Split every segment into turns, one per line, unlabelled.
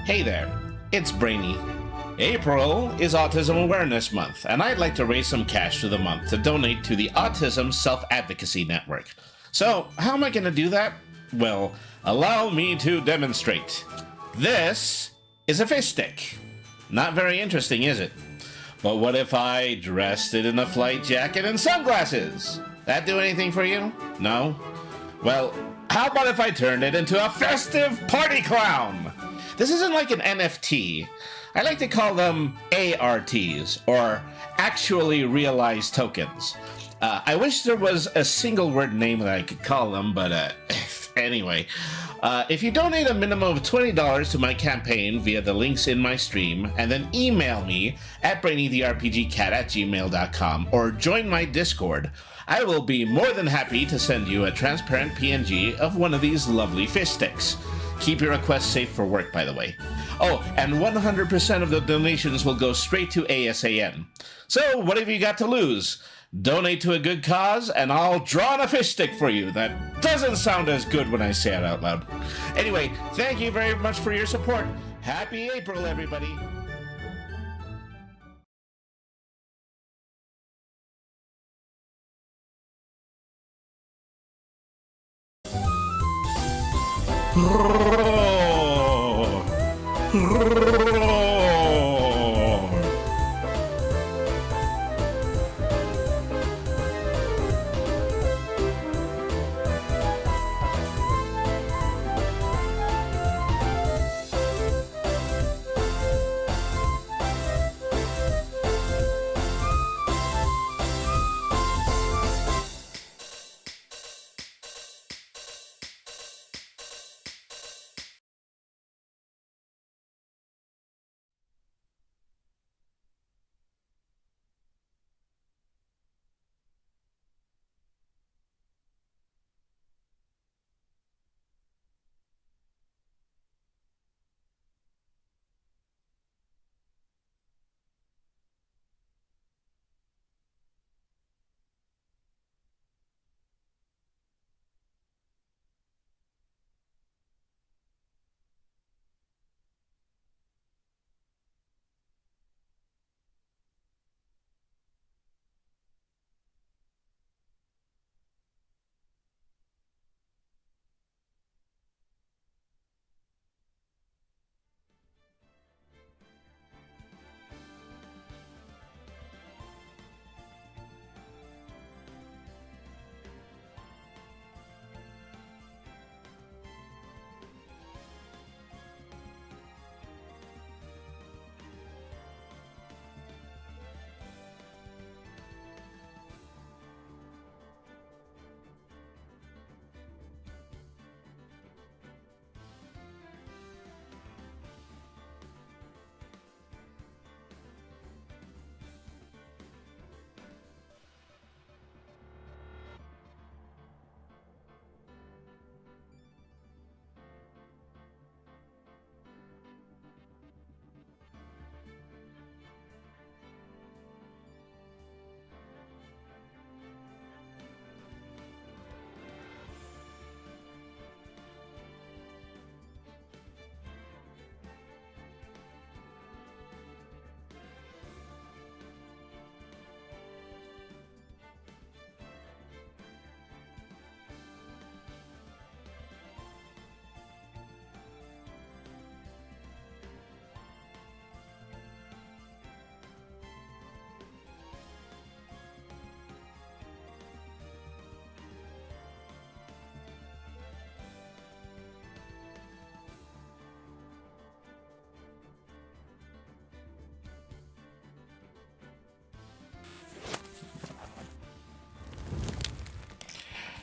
Hey there, it's Brainy. April is Autism Awareness Month, and I'd like to raise some cash for the month to donate to the Autism Self-Advocacy Network. So, how am I going to do that? Well, allow me to demonstrate. This is a fish stick. Not very interesting, is it? But what if I dressed it in a flight jacket and sunglasses? That do anything for you? No? Well, how about if I turned it into a festive party clown? This isn't like an NFT. I like to call them ARTs, or actually realized tokens. I wish there was a single word name that I could call them, but anyway. If you donate a minimum of $20 to my campaign via the links in my stream, and then email me at brainytherpgcat@gmail.com or join my Discord, I will be more than happy to send you a transparent PNG of one of these lovely fish sticks. Keep your requests safe for work, by the way. Oh, and 100% of the donations will go straight to ASAN. So, what have you got to lose? Donate to a good cause, and I'll draw on a fish stick for you. That doesn't sound as good when I say it out loud. Anyway, thank you very much for your support. Happy April, everybody.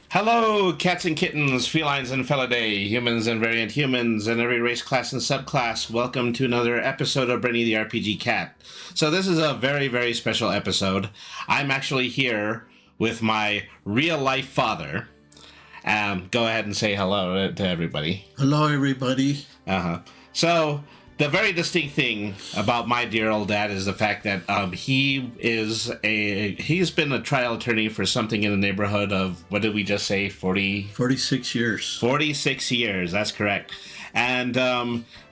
Hello, cats and kittens, felines and felidae, humans and variant humans, and every race, class, and subclass. Welcome to another episode of Brainy the RPG Cat. So this is a very, very special episode. I'm actually here with my real-life father. Go ahead and say hello to everybody.
Hello, everybody.
So, the very distinct thing about my dear old dad is the fact that he's been a trial attorney for something in the neighborhood of, what did we just say,
46 years.
46 years, that's correct. And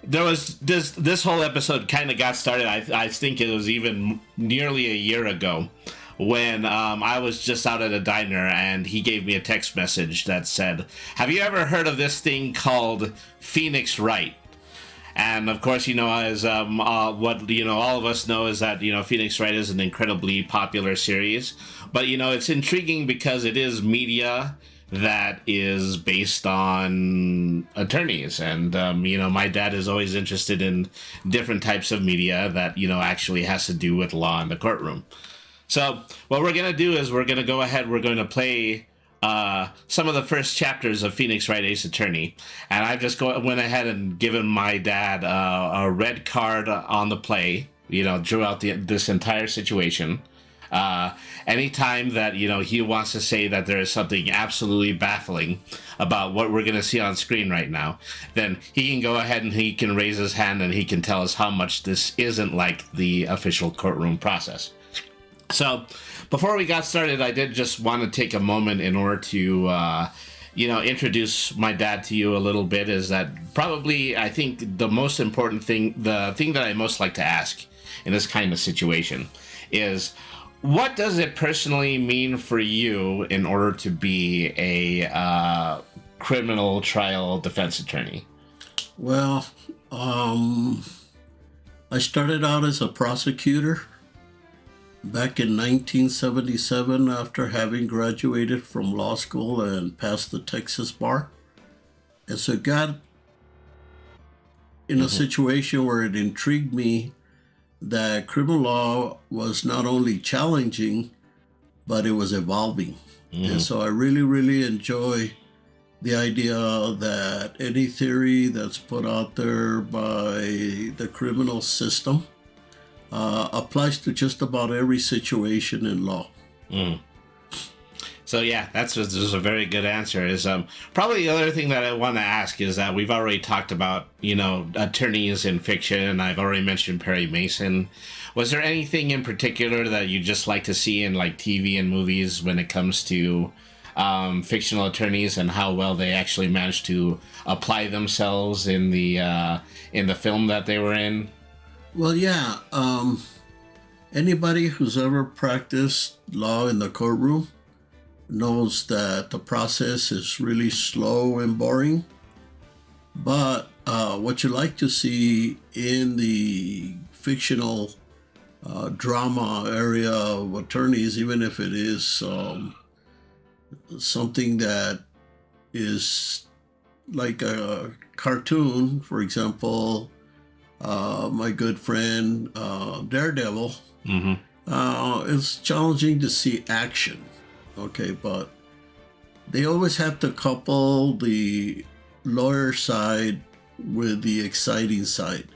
there was this whole episode kind of got started. I think it was even nearly a year ago when I was just out at a diner and he gave me a text message that said, "Have you ever heard of this thing called Phoenix Wright?" And of course, as what all of us know is that Phoenix Wright is an incredibly popular series, but it's intriguing because it is media that is based on attorneys, and my dad is always interested in different types of media that actually has to do with law in the courtroom. So what we're gonna do is we're gonna go ahead. We're going to play some of the first chapters of Phoenix Wright Ace Attorney, and I've just went ahead and given my dad a red card on the play. Throughout this entire situation. Anytime that he wants to say that there is something absolutely baffling about what we're going to see on screen right now, then he can go ahead and he can raise his hand and he can tell us how much this isn't like the official courtroom process. So before we got started, I did just want to take a moment in order to introduce my dad to you a little bit. Is that probably, I think, the most important thing, the thing that I most like to ask in this kind of situation is, what does it personally mean for you in order to be a criminal trial defense attorney?
Well, I started out as a prosecutor back in 1977 after having graduated from law school and passed the Texas bar. And so got in a situation where it intrigued me that criminal law was not only challenging, but it was evolving. And so I really, really enjoy the idea that any theory that's put out there by the criminal system applies to just about every situation in law.
So yeah, this is a very good answer. Is probably the other thing that I want to ask is that we've already talked about attorneys in fiction. I've already mentioned Perry Mason. Was there anything in particular that you just like to see in like TV and movies when it comes to fictional attorneys and how well they actually managed to apply themselves in the film that they were in?
Well, yeah. Anybody who's ever practiced law in the courtroom knows that the process is really slow and boring. But what you like to see in the fictional drama area of attorneys, even if it is something that is like a cartoon, for example, my good friend Daredevil, it's challenging to see action. Okay, but they always have to couple the lawyer side with the exciting side.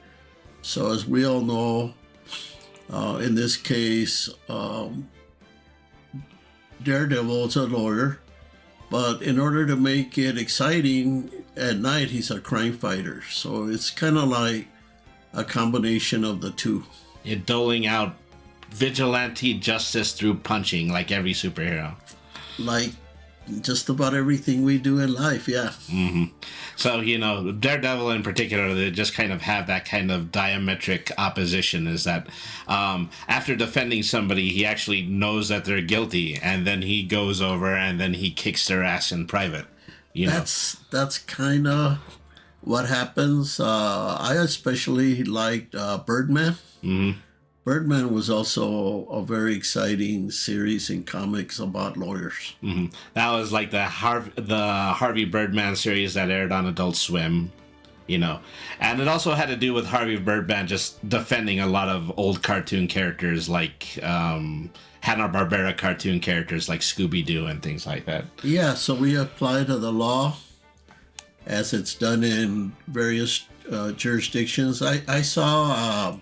So as we all know, in this case, Daredevil is a lawyer, but in order to make it exciting at night, he's a crime fighter. So it's kind of like a combination of the two.
You're doling out vigilante justice through punching like every superhero.
Like just about everything we do in life, yeah.
So, Daredevil in particular, they just kind of have that kind of diametric opposition, is that after defending somebody, he actually knows that they're guilty, and then he goes over and then he kicks their ass in private.
That's kind of what happens. I especially liked Birdman. Birdman was also a very exciting series in comics about lawyers.
That was like the Harvey Birdman series that aired on Adult Swim, and it also had to do with Harvey Birdman just defending a lot of old cartoon characters like Hanna-Barbera cartoon characters like Scooby-Doo and things like that.
Yeah, so we apply to the law as it's done in various jurisdictions. I saw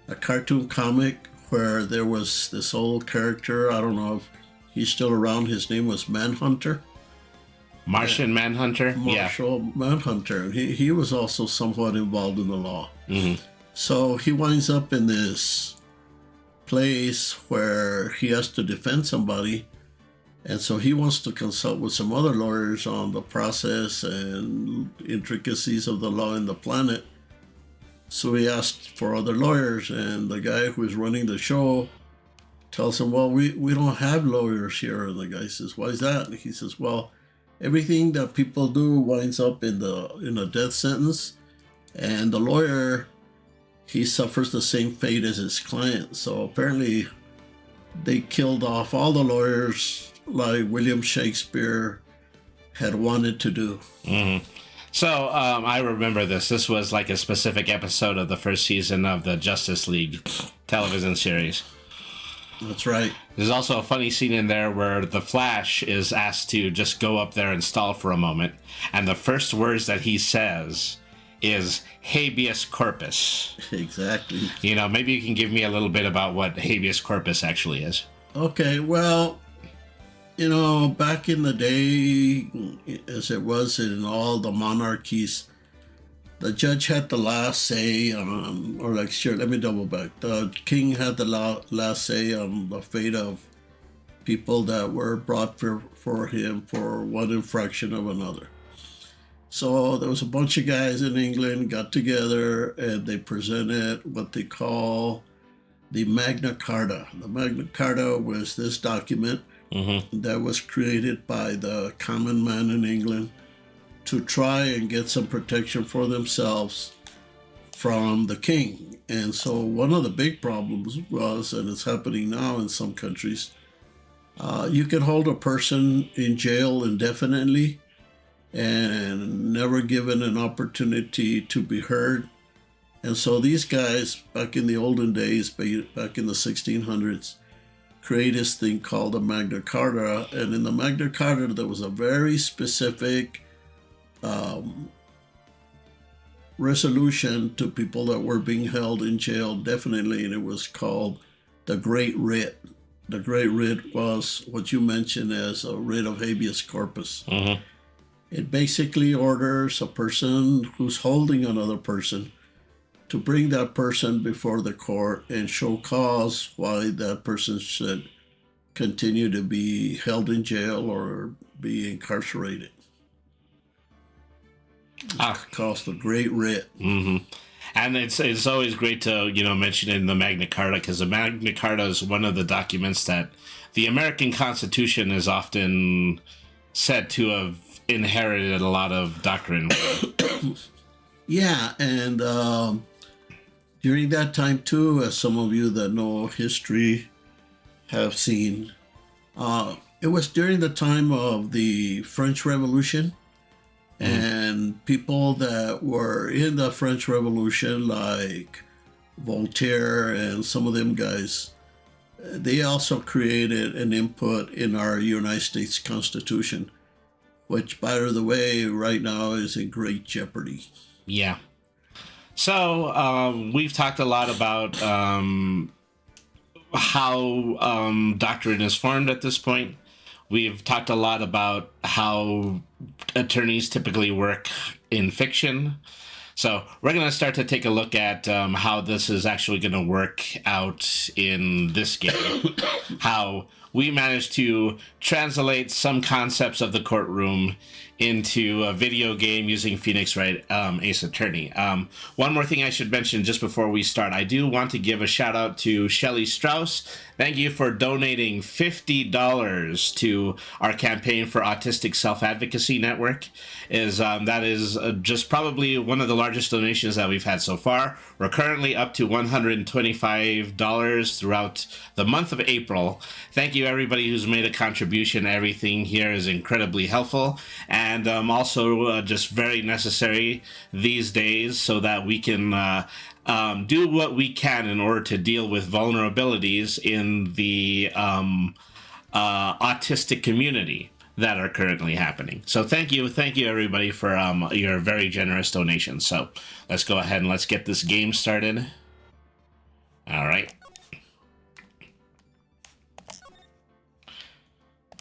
a cartoon comic where there was this old character. I don't know if he's still around. His name was Manhunter.
Martian Manhunter?
Martial Manhunter. He was also somewhat involved in the law. So he winds up in this place where he has to defend somebody, And so he wants to consult with some other lawyers on the process and intricacies of the law in the planet. So he asked for other lawyers, and the guy who is running the show tells him, well, we don't have lawyers here. And the guy says, why is that? And he says, well, everything that people do winds up in a death sentence, and the lawyer, he suffers the same fate as his client. So apparently they killed off all the lawyers like William Shakespeare had wanted to do.
Mm-hmm. So I remember this. This was like a specific episode of the first season of the Justice League television series.
That's right.
There's also a funny scene in there where the Flash is asked to just go up there and stall for a moment. And the first words that he says is habeas corpus.
Exactly.
You know, maybe you can give me a little bit about what habeas corpus actually is.
Okay, well, you know, back in the day, as it was in all the monarchies, the judge had the last say on, or like, sure, let me double back. The king had the last say on the fate of people that were brought for him for one infraction of another. So there was a bunch of guys in England got together and they presented what they call the Magna Carta. The Magna Carta was this document that was created by the common man in England to try and get some protection for themselves from the king. And so one of the big problems was, and it's happening now in some countries, you can hold a person in jail indefinitely and never given an opportunity to be heard. And so these guys, back in the olden days, back in the 1600s, created this thing called the Magna Carta. And in the Magna Carta, there was a very specific resolution to people that were being held in jail, definitely, and it was called the Great Writ. The Great Writ was what you mentioned as a writ of habeas corpus. It basically orders a person who's holding another person to bring that person before the court and show cause why that person should continue to be held in jail or be incarcerated. It's called the Great Writ.
And it's always great to, you know, mention in the Magna Carta, because the Magna Carta is one of the documents that the American Constitution is often said to have inherited a lot of doctrine.
Yeah, and during that time too, as some of you that know history have seen, it was during the time of the French Revolution. And people that were in the French Revolution, like Voltaire and some of them guys, they also created an input in our United States Constitution, which, by the way, right now is in great jeopardy.
Yeah. So we've talked a lot about how doctrine is formed at this point. We've talked a lot about how attorneys typically work in fiction. So we're going to start to take a look at how this is actually going to work out in this game. How we managed to translate some concepts of the courtroom into a video game using Phoenix Wright Ace Attorney. One more thing I should mention just before we start. I do want to give a shout out to Shelly Strauss. Thank you for donating $50 to our campaign for Autistic Self-Advocacy Network. That is just probably one of the largest donations that we've had so far. We're currently up to $125 throughout the month of April. Thank you, everybody who's made a contribution. Everything here is incredibly helpful and also just very necessary these days so that we can do what we can in order to deal with vulnerabilities in the autistic community that are currently happening. So thank you everybody for your very generous donations. So let's go ahead and let's get this game started. All right.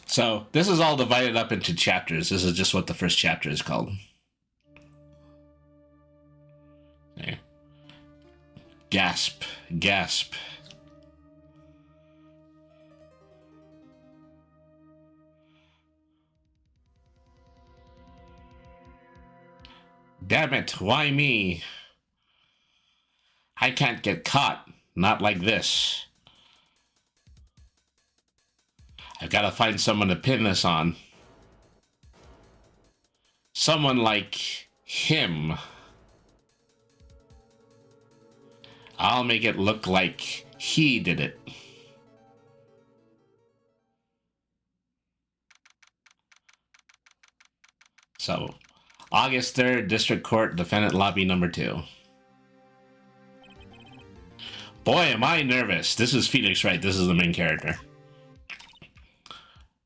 So this is all divided up into chapters. This is just what the first chapter is called. Okay. Gasp, gasp. Damn it, why me? I can't get caught. Not like this. I've got to find someone to pin this on. Someone like him. I'll make it look like he did it. So, August 3rd, District Court, Defendant Lobby number 2. Boy, am I nervous. This is Phoenix Wright. This is the main character.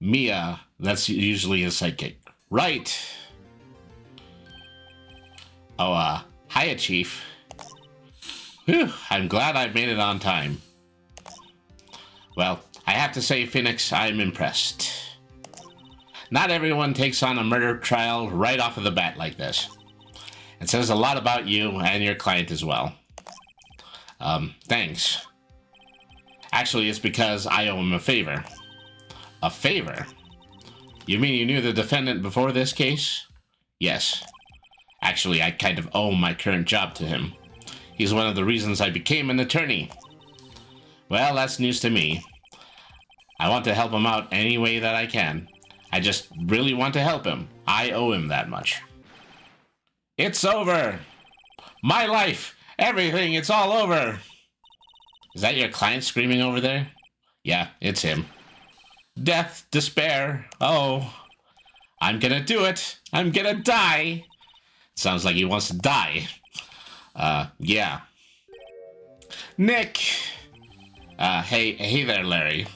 Mia, that's usually his sidekick. Right. Oh, hiya, Chief. Whew, I'm glad I made it on time. Well, I have to say, Phoenix, I'm impressed. Not everyone takes on a murder trial right off of the bat like this. It says a lot about you and your client as well. Thanks. Actually, it's because I owe him a favor. A favor? You mean you knew the defendant before this case? Yes. Actually, I kind of owe my current job to him. He's one of the reasons I became an attorney. Well, that's news to me. I want to help him out any way that I can. I just really want to help him. I owe him that much. It's over! My life! Everything! It's all over! Is that your client screaming over there? Yeah, it's him. Death, despair, oh. I'm gonna do it! I'm gonna die! Sounds like he wants to die. Yeah. Nick! Hey there, Larry.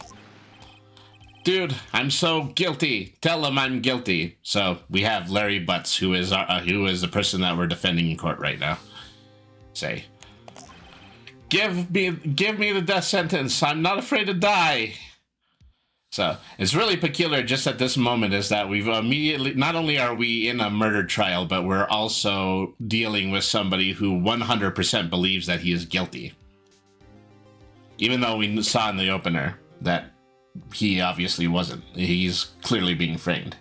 Dude, I'm so guilty. Tell him I'm guilty. So we have Larry Butts, who is the person that we're defending in court right now. Say, give me the death sentence. I'm not afraid to die. So it's really peculiar just at this moment is that we've immediately, not only are we in a murder trial, but we're also dealing with somebody who 100% believes that he is guilty. Even though we saw in the opener that he obviously wasn't. He's clearly being framed.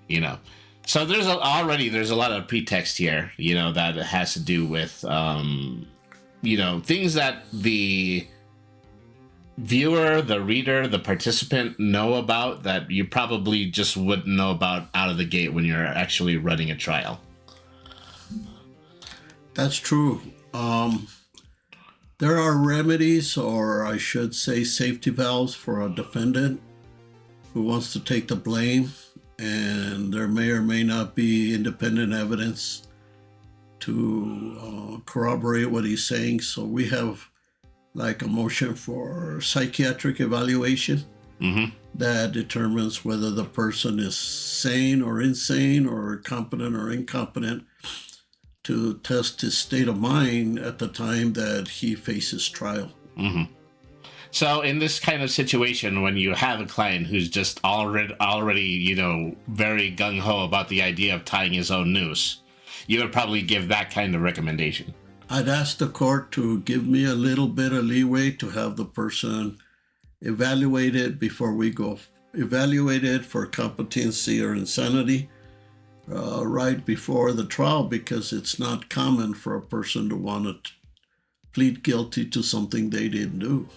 You know. So there's a lot of pretext here, you know, that has to do with, you know, things that the viewer, the reader, the participant know about that you probably just wouldn't know about out of the gate when you're actually running a trial.
That's true. There are remedies, or I should say safety valves, for a defendant who wants to take the blame, and there may or may not be independent evidence to corroborate what he's saying. So we have like a motion for psychiatric evaluation that determines whether the person is sane or insane, or competent or incompetent, to test his state of mind at the time that he faces trial.
So in this kind of situation, when you have a client who's just already, you know, very gung-ho about the idea of tying his own noose, you would probably give that kind of recommendation.
I'd ask the court to give me a little bit of leeway to have the person evaluated before we go. Evaluated for competency or insanity right before the trial, because it's not common for a person to want to plead guilty to something they didn't do.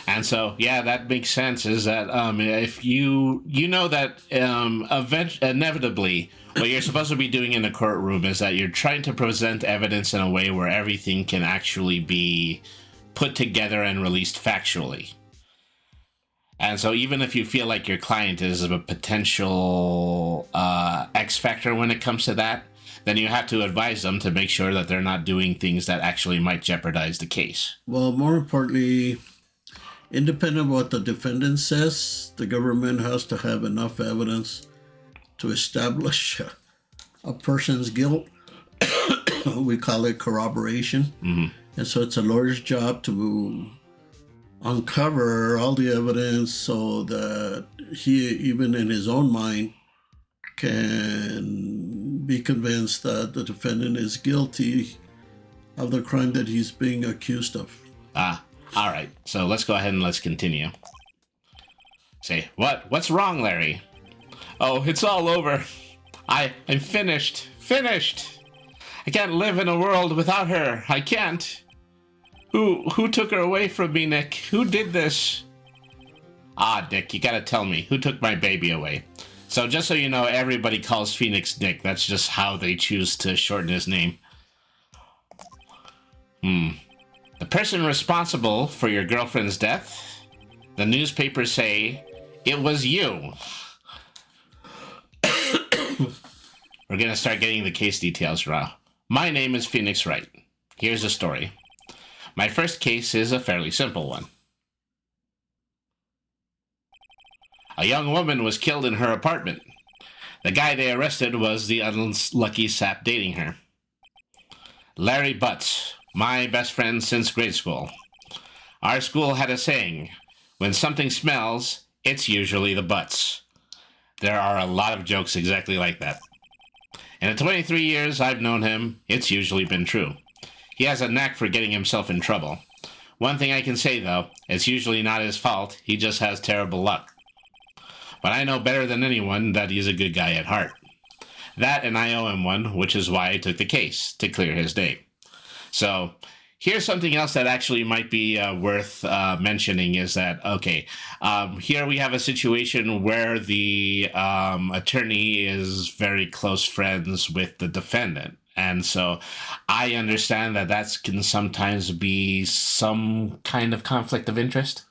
And so, yeah, that makes sense. Is that if you know that inevitably what you're supposed to be doing in the courtroom is that you're trying to present evidence in a way where everything can actually be put together and released factually. And so even if you feel like your client is a potential X factor when it comes to that, then you have to advise them to make sure that they're not doing things that actually might jeopardize the case.
Well, more importantly, independent of what the defendant says, the government has to have enough evidence to establish a person's guilt. We call it corroboration. And so it's a lawyer's job to uncover all the evidence so that he, even in his own mind, can be convinced that the defendant is guilty of the crime that he's being accused of.
All right. So let's go ahead and let's continue. Say, what's wrong, Larry? Oh, it's all over. I'm finished. Finished! I can't live in a world without her. I can't. Who took her away from me, Nick? Who did this? Ah, Nick, you gotta tell me. Who took my baby away? So just so you know, everybody calls Phoenix Nick. That's just how they choose to shorten his name. The person responsible for your girlfriend's death? The newspapers say it was you. We're gonna start getting the case details raw. My name is Phoenix Wright. Here's the story. My first case is a fairly simple one. A young woman was killed in her apartment. The guy they arrested was the unlucky sap dating her. Larry Butts, my best friend since grade school. Our school had a saying, when something smells, it's usually the butts. There are a lot of jokes exactly like that. In the 23 years I've known him, it's usually been true. He has a knack for getting himself in trouble. One thing I can say, though, it's usually not his fault, he just has terrible luck. But I know better than anyone that he's a good guy at heart. That and I owe him one, which is why I took the case, to clear his name. So, here's something else that actually might be worth mentioning is that, okay, here we have a situation where the attorney is very close friends with the defendant. And so I understand that can sometimes be some kind of conflict of interest.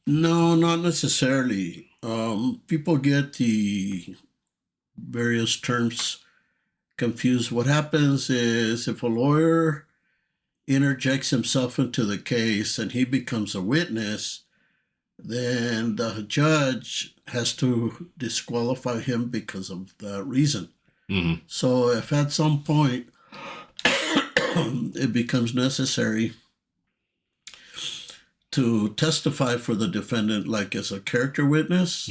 No, not necessarily. People get the various terms confused. What happens is if a lawyer interjects himself into the case and he becomes a witness, then the judge has to disqualify him because of that reason.
Mm-hmm.
So if at some point it becomes necessary to testify for the defendant, like as a character witness,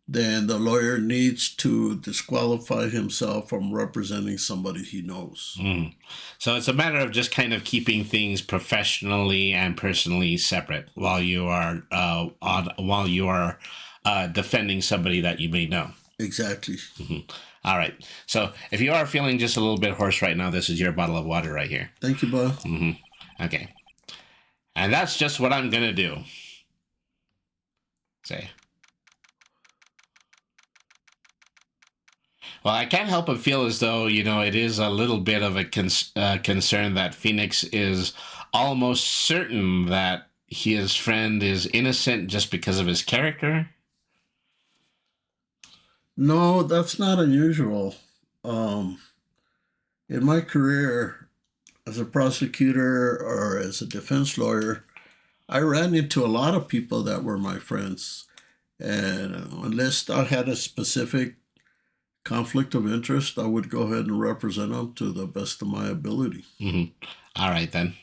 then the lawyer needs to disqualify himself from representing somebody he knows.
So it's a matter of just kind of keeping things professionally and personally separate while you are defending somebody that you may know.
Exactly.
All right. So if you are feeling just a little bit hoarse right now, this is your bottle of water right here.
Thank you, Bob.
Okay. And that's just what I'm going to do. Say. Well, I can't help but feel as though, it is a little bit of a concern that Phoenix is almost certain that his friend is innocent just because of his character.
No, that's not unusual. In my career as a prosecutor or as a defense lawyer, I ran into a lot of people that were my friends. And unless I had a specific conflict of interest, I would go ahead and represent them to the best of my ability.
All right, then.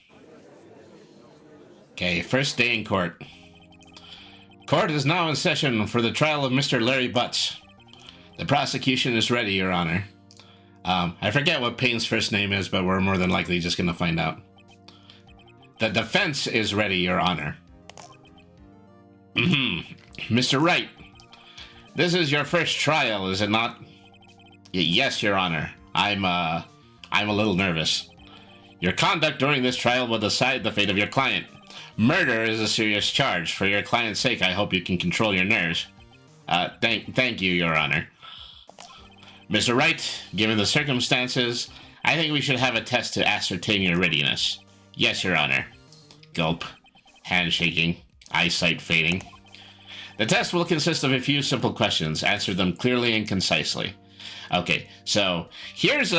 Okay, first day in court. Court is now in session for the trial of Mr. Larry Butts. The prosecution is ready, Your Honor. I forget what Payne's first name is, but we're more than likely just going to find out. The defense is ready, Your Honor. Mr. Wright, this is your first trial, is it not? Yes, Your Honor. I'm a little nervous. Your conduct during this trial will decide the fate of your client. Murder is a serious charge. For your client's sake, I hope you can control your nerves. Thank you, Your Honor. Mr. Wright, given the circumstances, I think we should have a test to ascertain your readiness. Yes, Your Honor. Gulp. Handshaking. Eyesight fading. The test will consist of a few simple questions. Answer them clearly and concisely. Okay, so here's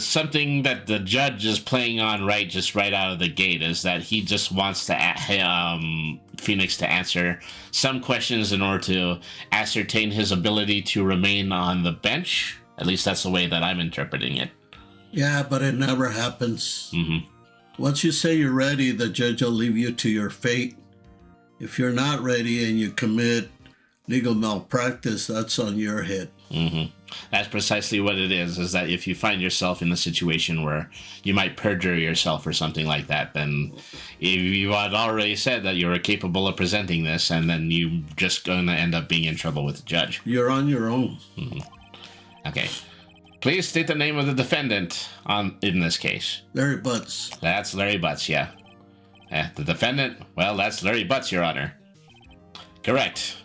something that the judge is playing on right out of the gate, is that he just wants to Phoenix to answer some questions in order to ascertain his ability to remain on the bench. At least that's the way that I'm interpreting it.
Yeah, but it never happens. Once you say you're ready, the judge will leave you to your fate. If you're not ready and you commit legal malpractice, that's on your head.
That's precisely what it is that if you find yourself in a situation where you might perjure yourself or something like that, then if you had already said that you were capable of presenting this, and then you're just going to end up being in trouble with the judge.
You're on your own.
Okay. Please state the name of the defendant in this case.
Larry Butts.
That's Larry Butts, yeah. The defendant, well, that's Larry Butts, Your Honor. Correct.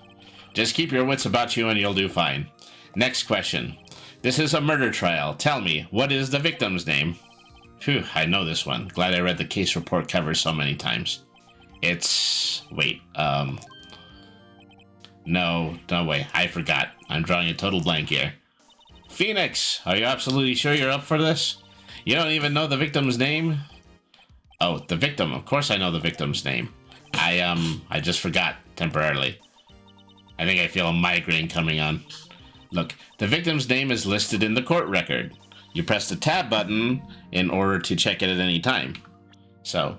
Just keep your wits about you and you'll do fine. Next question. This is a murder trial. Tell me, what is the victim's name? Phew, I know this one. Glad I read the case report cover so many times. It's... wait, No, wait, I forgot. I'm drawing a total blank here. Phoenix, are you absolutely sure you're up for this? You don't even know the victim's name? Oh, the victim. Of course I know the victim's name. I just forgot temporarily. I think I feel a migraine coming on. Look, the victim's name is listed in the court record. You press the tab button in order to check it at any time. So,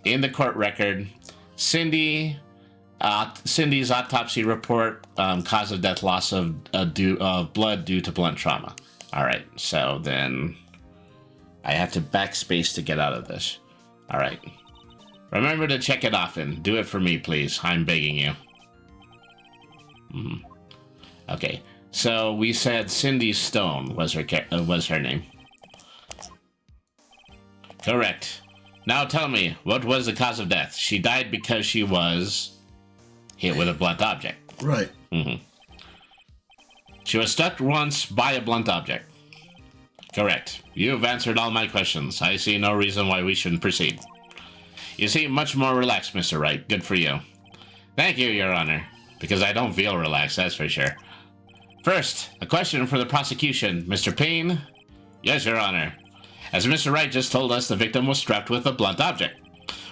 in the court record, Cindy's autopsy report, cause of death, loss of blood due to blunt trauma. All right, so then I have to backspace to get out of this. All right. Remember to check it often. Do it for me, please. I'm begging you. Okay, so we said Cindy Stone was her name. Correct. Now tell me, what was the cause of death? She died because she was hit with a blunt object.
Right.
She was struck once by a blunt object. Correct. You've answered all my questions. I see no reason why we shouldn't proceed. You seem much more relaxed, Mr. Wright. Good for you. Thank you, Your Honor. Because I don't feel relaxed, that's for sure. First, a question for the prosecution. Mr. Payne? Yes, Your Honor. As Mr. Wright just told us, the victim was struck with a blunt object.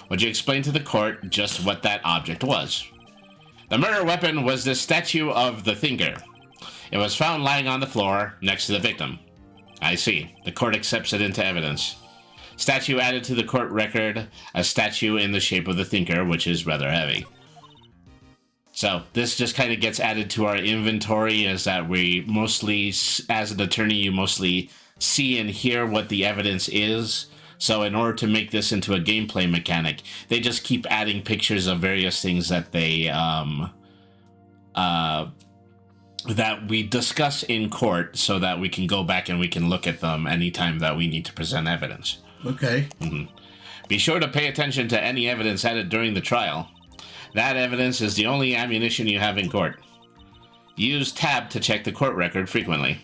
Would you explain to the court just what that object was? The murder weapon was the statue of the thinker. It was found lying on the floor next to the victim. I see. The court accepts it into evidence. Statue added to the court record, a statue in the shape of the thinker, which is rather heavy. So this just kind of gets added to our inventory, is that we mostly, as an attorney, you mostly see and hear what the evidence is. So in order to make this into a gameplay mechanic, they just keep adding pictures of various things that they that we discuss in court, so that we can go back and we can look at them anytime that we need to present evidence.
Okay.
Be sure to pay attention to any evidence added during the trial. That evidence is the only ammunition you have in court. Use tab to check the court record frequently.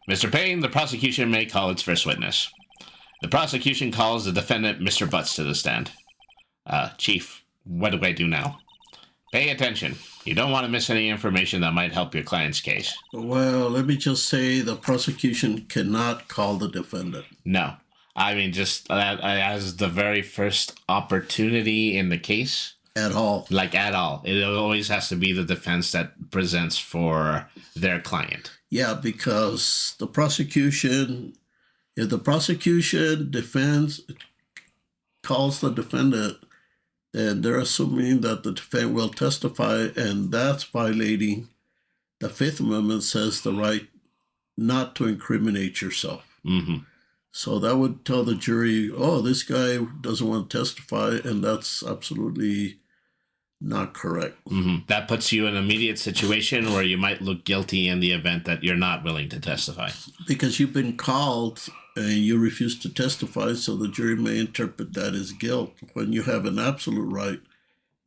Mr. Payne, the prosecution may call its first witness. The prosecution calls the defendant, Mr. Butts, to the stand. Chief, what do I do now? Pay attention. You don't want to miss any information that might help your client's case.
Well, let me just say the prosecution cannot call the defendant.
No. I mean, just as the very first opportunity in the case.
At all.
Like, at all. It always has to be the defense that presents for their client.
Yeah, because the prosecution, if the prosecution calls the defendant, then they're assuming that the defendant will testify, and that's violating the Fifth Amendment, says the right not to incriminate yourself. So that would tell the jury, oh, this guy doesn't want to testify, and that's absolutely not correct.
That puts you in an immediate situation where you might look guilty in the event that you're not willing to testify.
Because you've been called and you refuse to testify, so the jury may interpret that as guilt when you have an absolute right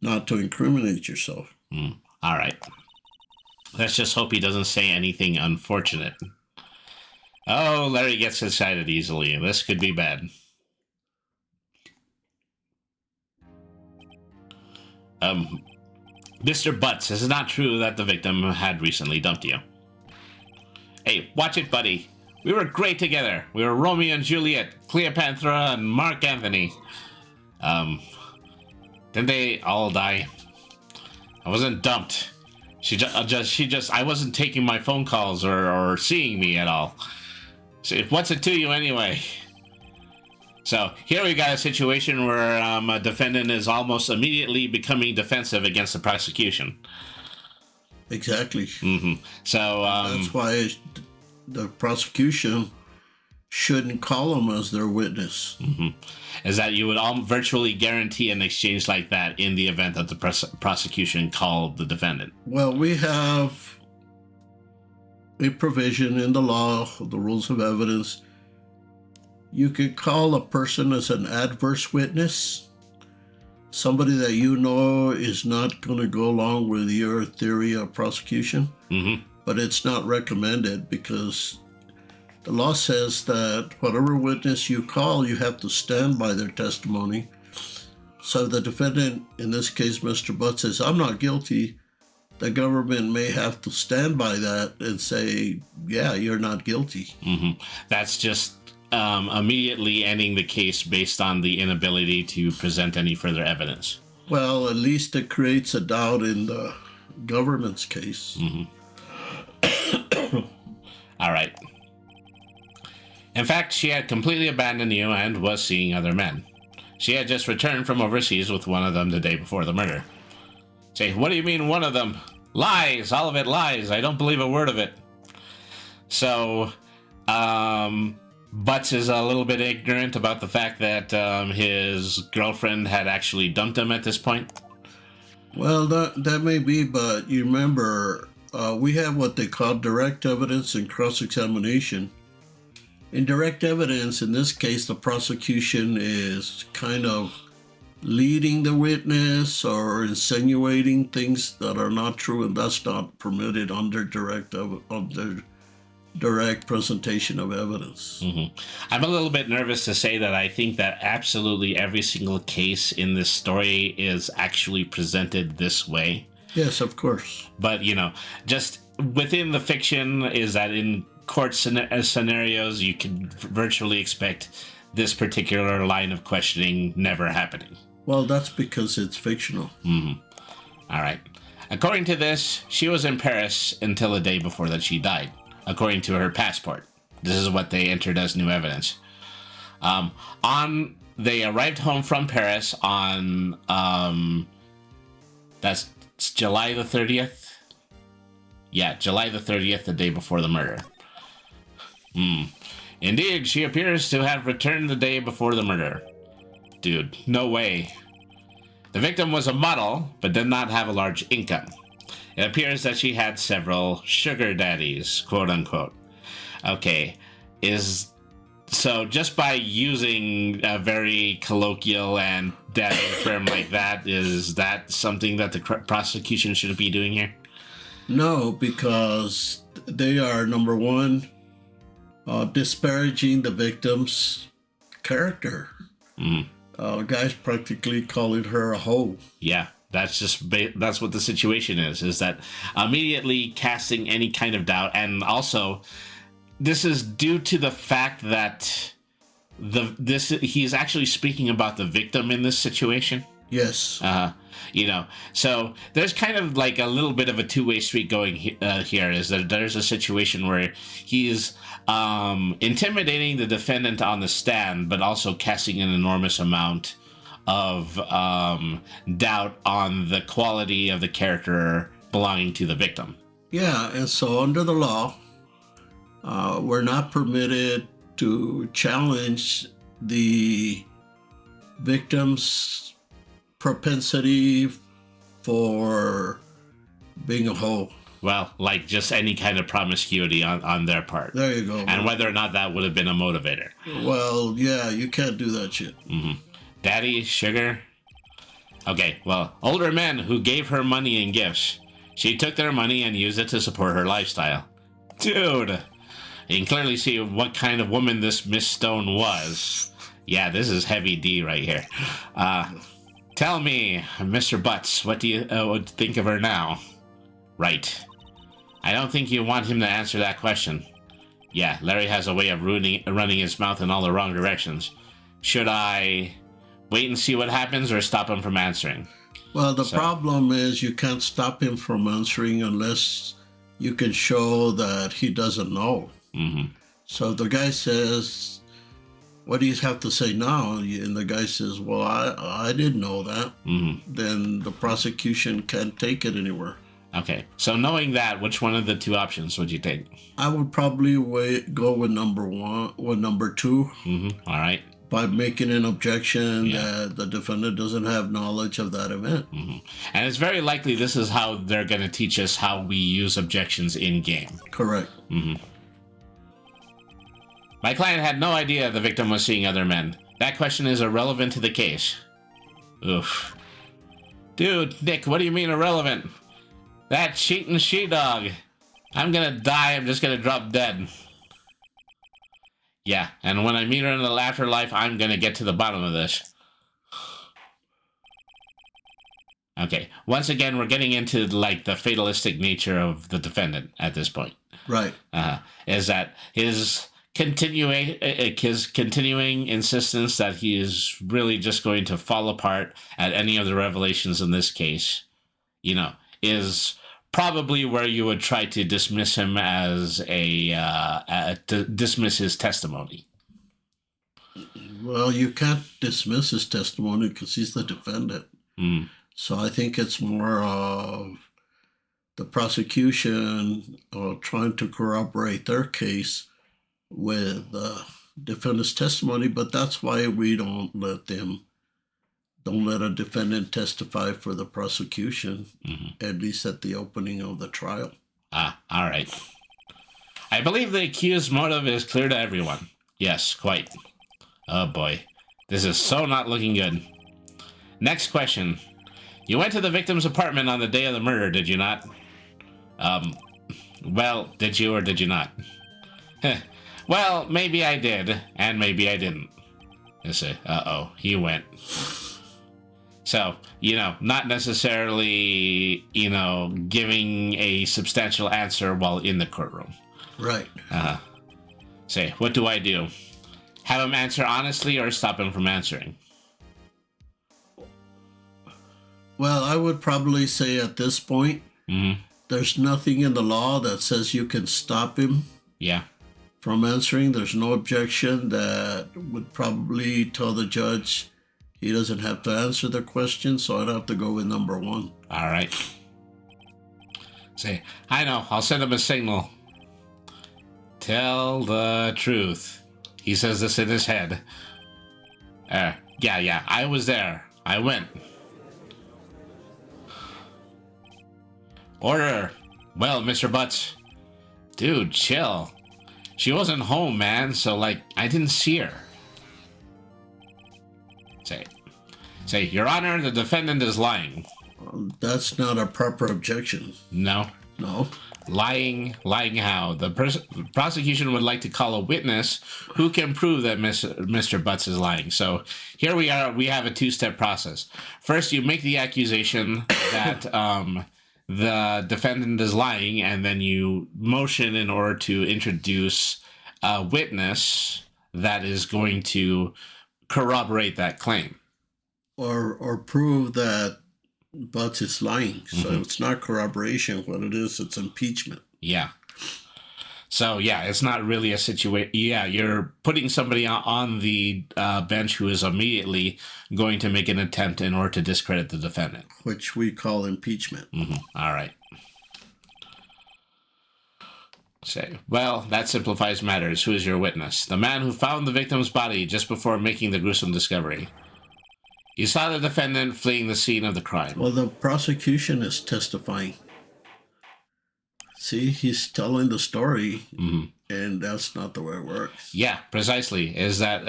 not to incriminate yourself.
All right. Let's just hope he doesn't say anything unfortunate. Oh, Larry gets excited easily. This could be bad. Mr. Butts, is it not true that the victim had recently dumped you? Hey, watch it, buddy. We were great together. We were Romeo and Juliet, Cleopatra, and Mark Antony. Didn't they all die? I wasn't dumped. I wasn't taking my phone calls or seeing me at all. So what's it to you anyway? So here we got a situation where a defendant is almost immediately becoming defensive against the prosecution.
Exactly.
So
that's why the prosecution shouldn't call him as their witness.
Is that you would virtually guarantee an exchange like that in the event that the prosecution called the defendant?
Well, we have a provision in the law, the rules of evidence. You can call a person as an adverse witness, somebody that you know is not going to go along with your theory of prosecution, but it's not recommended because the law says that whatever witness you call, you have to stand by their testimony. So the defendant, in this case, Mr. Butt, says, I'm not guilty. The government may have to stand by that and say, yeah, you're not guilty.
That's just immediately ending the case based on the inability to present any further evidence.
Well, at least it creates a doubt in the government's case.
All right. In fact, she had completely abandoned you and was seeing other men. She had just returned from overseas with one of them the day before the murder. Say, what do you mean one of them? Lies! All of it lies. I don't believe a word of it. So, Butts is a little bit ignorant about the fact that his girlfriend had actually dumped him at this point.
Well, that may be, but you remember, we have what they call direct evidence and cross-examination. In direct evidence, in this case, the prosecution is kind of leading the witness or insinuating things that are not true, and that's not permitted under direct presentation of evidence.
I'm a little bit nervous to say that I think that absolutely every single case in this story is actually presented this way.
Yes, of course.
But, just within the fiction is that in court scenarios, you can virtually expect this particular line of questioning never happening.
Well, that's because it's fictional.
All right. According to this, she was in Paris until the day before that she died, according to her passport. This is what they entered as new evidence. They arrived home from Paris on, that's July the 30th? Yeah, July the 30th, the day before the murder. Indeed, she appears to have returned the day before the murder. Dude, no way. The victim was a model, but did not have a large income. It appears that she had several sugar daddies, quote unquote. Okay, so just by using a very colloquial and daddy term like that, is that something that the prosecution should be doing here?
No, because they are, number one, disparaging the victim's character. Guy's practically calling her a hoe.
Yeah, that's what the situation is that immediately casting any kind of doubt. And also, this is due to the fact that he's actually speaking about the victim in this situation.
Yes.
So there's kind of like a little bit of a two-way street going here, is that there's a situation where he's intimidating the defendant on the stand, but also casting an enormous amount of doubt on the quality of the character belonging to the victim.
Yeah, and so under the law, we're not permitted to challenge the victim's propensity for being a hoe.
Well, like just any kind of promiscuity on their part.
There you go.
And whether or not that would have been a motivator.
Well, yeah, you can't do that shit.
Daddy, sugar. Okay, well, older men who gave her money and gifts. She took their money and used it to support her lifestyle. Dude, you can clearly see what kind of woman this Miss Stone was. Yeah, this is heavy D right here. Tell me, Mr. Butts, what do you think of her now? Right. I don't think you want him to answer that question. Yeah, Larry has a way of running his mouth in all the wrong directions. Should I wait and see what happens or stop him from answering?
Well, the problem is you can't stop him from answering unless you can show that he doesn't know. So the guy says, what do you have to say now? And the guy says, well, I didn't know that. Then the prosecution can't take it anywhere.
Okay, so knowing that, which one of the two options would you take?
I would probably go with number two.
All right.
by making an objection that the defendant doesn't have knowledge of that event.
And it's very likely this is how they're going to teach us how we use objections in game.
Correct.
My client had no idea the victim was seeing other men. That question is irrelevant to the case. Oof. Dude, Nick, what do you mean irrelevant? That cheating she-dog. I'm gonna die, I'm just gonna drop dead. Yeah, and when I meet her in the afterlife, I'm gonna get to the bottom of this. Okay, once again, we're getting into, like, the fatalistic nature of the defendant at this point.
Right.
Is that his continuing insistence that he is really just going to fall apart at any of the revelations in this case, you know, is probably where you would try to dismiss him as dismiss his testimony.
Well, you can't dismiss his testimony because he's the defendant. So I think it's more of the prosecution trying to corroborate their case with the defendant's testimony, but that's why we don't let a defendant testify for the prosecution, at least at the opening of the trial.
All right. I believe the accused's motive is clear to everyone. Yes, quite. Oh boy, this is so not looking good. Next question. You went to the victim's apartment on the day of the murder, did you not? Well, did you or did you not? Well, maybe I did, and maybe I didn't. You say, uh-oh, he went. So, you know, not necessarily, you know, giving a substantial answer while in the courtroom.
Right.
Say, what do I do? Have him answer honestly or stop him from answering?
Well, I would probably say at this point, there's nothing in the law that says you can stop him from answering. There's no objection that would probably tell the judge he doesn't have to answer the question, so I'd have to go with number one.
All right. Say, I know, I'll send him a signal. Tell the truth. He says this in his head. Yeah, I was there. I went. Order. Well, Mr. Butts. Dude, chill. She wasn't home, man, so, like, I didn't see her. Say, Your Honor, the defendant is lying.
That's not a proper objection.
No.
No.
Lying how? The prosecution would like to call a witness who can prove that Mr. Butts is lying. So here we are. We have a two-step process. First, you make the accusation that the defendant is lying, and then you motion in order to introduce a witness that is going to corroborate that claim.
Or prove that Butts is lying. So it's not corroboration. What it is, it's impeachment.
Yeah. So, yeah, it's not really a situation. Yeah, you're putting somebody on the bench who is immediately going to make an attempt in order to discredit the defendant.
Which we call impeachment.
All right. Say, well, that simplifies matters. Who is your witness? The man who found the victim's body just before making the gruesome discovery. You saw the defendant fleeing the scene of the crime.
Well, the prosecution is testifying. See, he's telling the story, and that's not the way it works.
Yeah, precisely. Is that,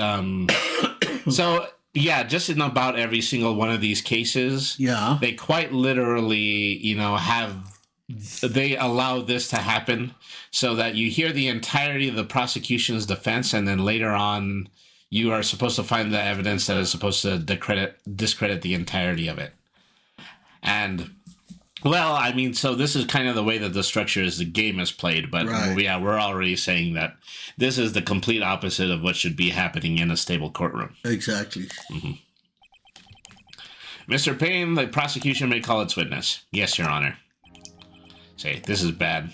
so, yeah, just in about every single one of these cases, they quite literally, you know, they allow this to happen so that you hear the entirety of the prosecution's defense, and then later on, you are supposed to find the evidence that is supposed to discredit the entirety of it. And, well, I mean, so this is kind of the way that the structure is the game is played, but yeah, we're already saying that this is the complete opposite of what should be happening in a stable courtroom.
Exactly.
Mr. Payne, the prosecution may call its witness. Yes, Your Honor. Say, this is bad.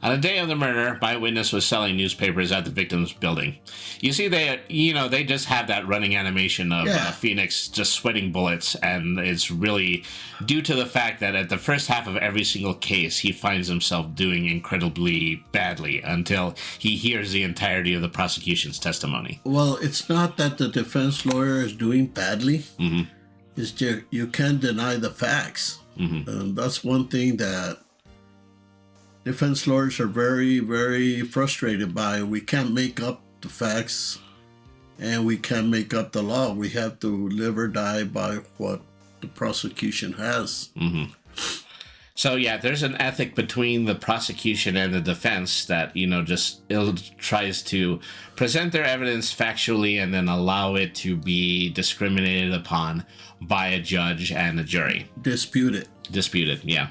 On the day of the murder, my witness was selling newspapers at the victim's building. You see, they just have that running animation of Phoenix just sweating bullets, and it's really due to the fact that at the first half of every single case, he finds himself doing incredibly badly until he hears the entirety of the prosecution's testimony.
Well, it's not that the defense lawyer is doing badly.
Mm-hmm.
It's just you can't deny the facts.
Mm-hmm.
That's one thing that defense lawyers are very, very frustrated by. We can't make up the facts and we can't make up the law. We have to live or die by what the prosecution has.
Mm-hmm. So, yeah, there's an ethic between the prosecution and the defense that, it tries to present their evidence factually and then allow it to be discriminated upon by a judge and a jury.
Disputed,
yeah.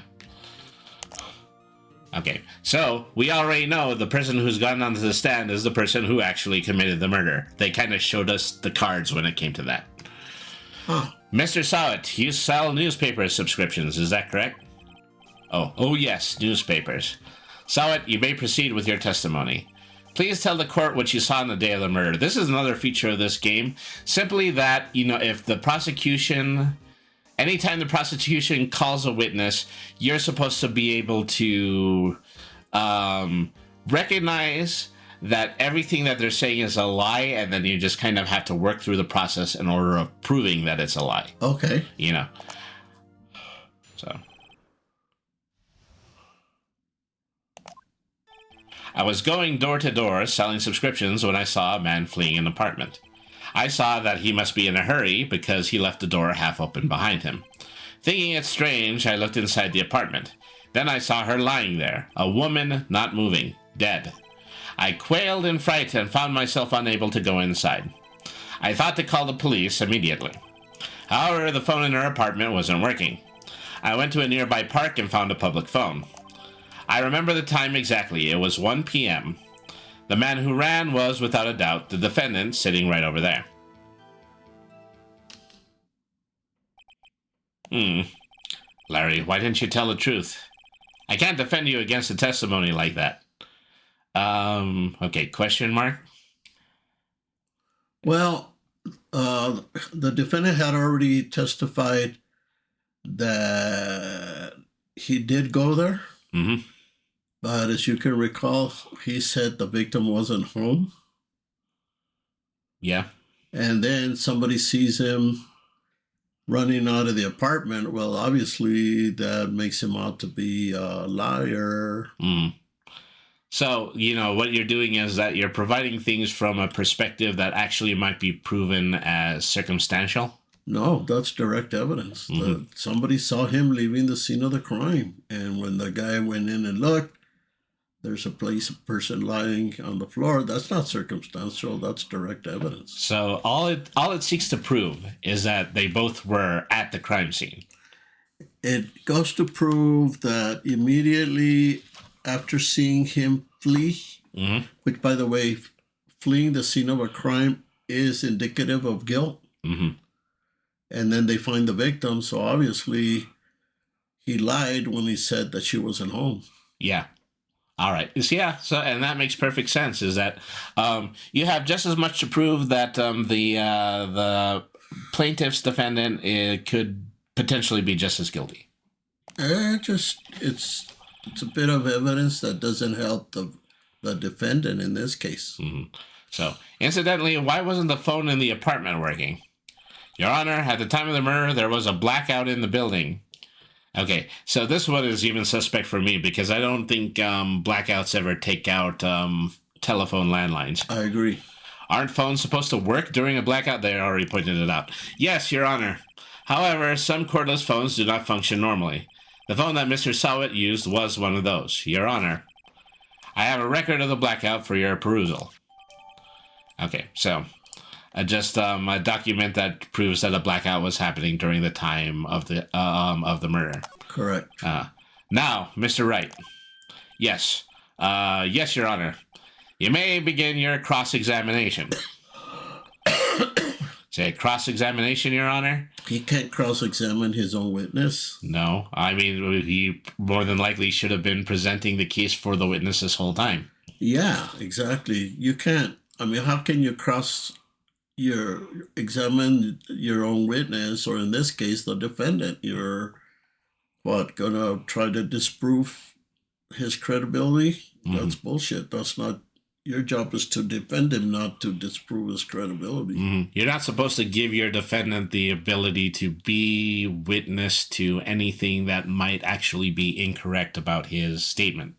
Okay, so we already know the person who's gotten onto the stand is the person who actually committed the murder. They kind of showed us the cards when it came to that.
Huh.
Mr. Sowett, you sell newspaper subscriptions, is that correct? Oh yes, newspapers. Sowett, you may proceed with your testimony. Please tell the court what you saw on the day of the murder. This is another feature of this game. Simply that, if the prosecution... Anytime the prosecution calls a witness, you're supposed to be able to recognize that everything that they're saying is a lie, and then you just kind of have to work through the process in order of proving that it's a lie.
Okay.
So... I was going door to door selling subscriptions when I saw a man fleeing an apartment. I saw that he must be in a hurry because he left the door half open behind him. Thinking it strange, I looked inside the apartment. Then I saw her lying there, a woman not moving, dead. I quailed in fright and found myself unable to go inside. I thought to call the police immediately. However, the phone in her apartment wasn't working. I went to a nearby park and found a public phone. I remember the time exactly. It was 1 p.m. The man who ran was, without a doubt, the defendant sitting right over there. Larry, why didn't you tell the truth? I can't defend you against a testimony like that. Okay, question mark?
Well, the defendant had already testified that he did go there.
Mm-hmm.
But as you can recall, he said the victim wasn't home.
Yeah.
And then somebody sees him running out of the apartment. Well, obviously that makes him out to be a liar.
So, what you're doing is that you're providing things from a perspective that actually might be proven as circumstantial.
No, that's direct evidence. That somebody saw him leaving the scene of the crime. And when the guy went in and looked, there's a person lying on the floor. That's not circumstantial. That's direct evidence.
So all it seeks to prove is that they both were at the crime scene.
It goes to prove that immediately after seeing him flee, which, by the way, fleeing the scene of a crime is indicative of guilt. And then they find the victim. So obviously he lied when he said that she wasn't home.
Yeah. All right. Yeah. So, and that makes perfect sense. Is that you have just as much to prove that the plaintiff's defendant could potentially be just as guilty.
It's a bit of evidence that doesn't help the defendant in this case.
So, incidentally, why wasn't the phone in the apartment working? Your Honor, at the time of the murder, there was a blackout in the building. Okay, so this one is even suspect for me because I don't think blackouts ever take out telephone landlines.
I agree.
Aren't phones supposed to work during a blackout? They already pointed it out. Yes, Your Honor. However, some cordless phones do not function normally. The phone that Mr. Sowett used was one of those, Your Honor. I have a record of the blackout for your perusal. Okay, so... just a document that proves that a blackout was happening during the time of the murder.
Correct.
Now, Mr. Wright. Yes. Yes, Your Honor. You may begin your cross-examination. Say cross-examination, Your Honor?
He can't cross-examine his own witness.
No. I mean, he more than likely should have been presenting the case for the witness this whole time.
Yeah, exactly. You can't. I mean, how can you examine your own witness, or in this case, the defendant? You're gonna try to disprove his credibility? That's bullshit. That's not your job. Is to defend him, not to disprove his credibility.
You're not supposed to give your defendant the ability to be witness to anything that might actually be incorrect about his statement.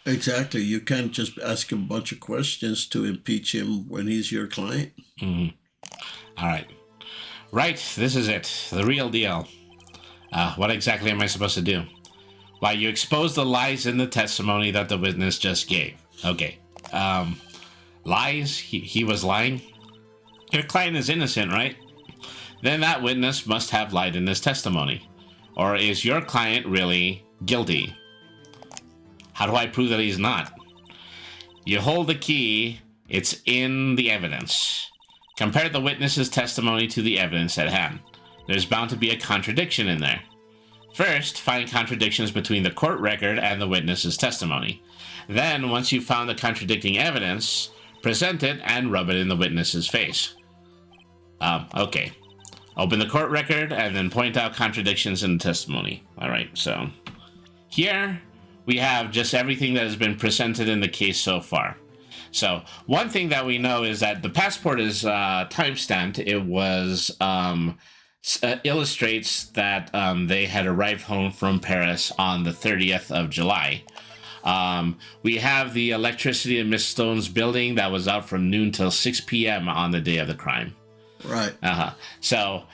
Exactly. You can't just ask him a bunch of questions to impeach him when he's your client.
All right. Right, this is it. The real deal. What exactly am I supposed to do? Why, you expose the lies in the testimony that the witness just gave. Okay. Lies? He was lying? Your client is innocent, right? Then that witness must have lied in his testimony. Or is your client really guilty? How do I prove that he's not? You hold the key. It's in the evidence. Compare the witness's testimony to the evidence at hand. There's bound to be a contradiction in there. First, find contradictions between the court record and the witness's testimony. Then, once you've found the contradicting evidence, present it and rub it in the witness's face. Okay. Open the court record and then point out contradictions in the testimony. All right, so here we have just everything that has been presented in the case so far. So one thing that we know is that the passport is time-stamped. It was illustrates that they had arrived home from Paris on the 30th of July. We have the electricity in Miss Stone's building that was out from noon till 6 p.m. on the day of the crime.
Right.
So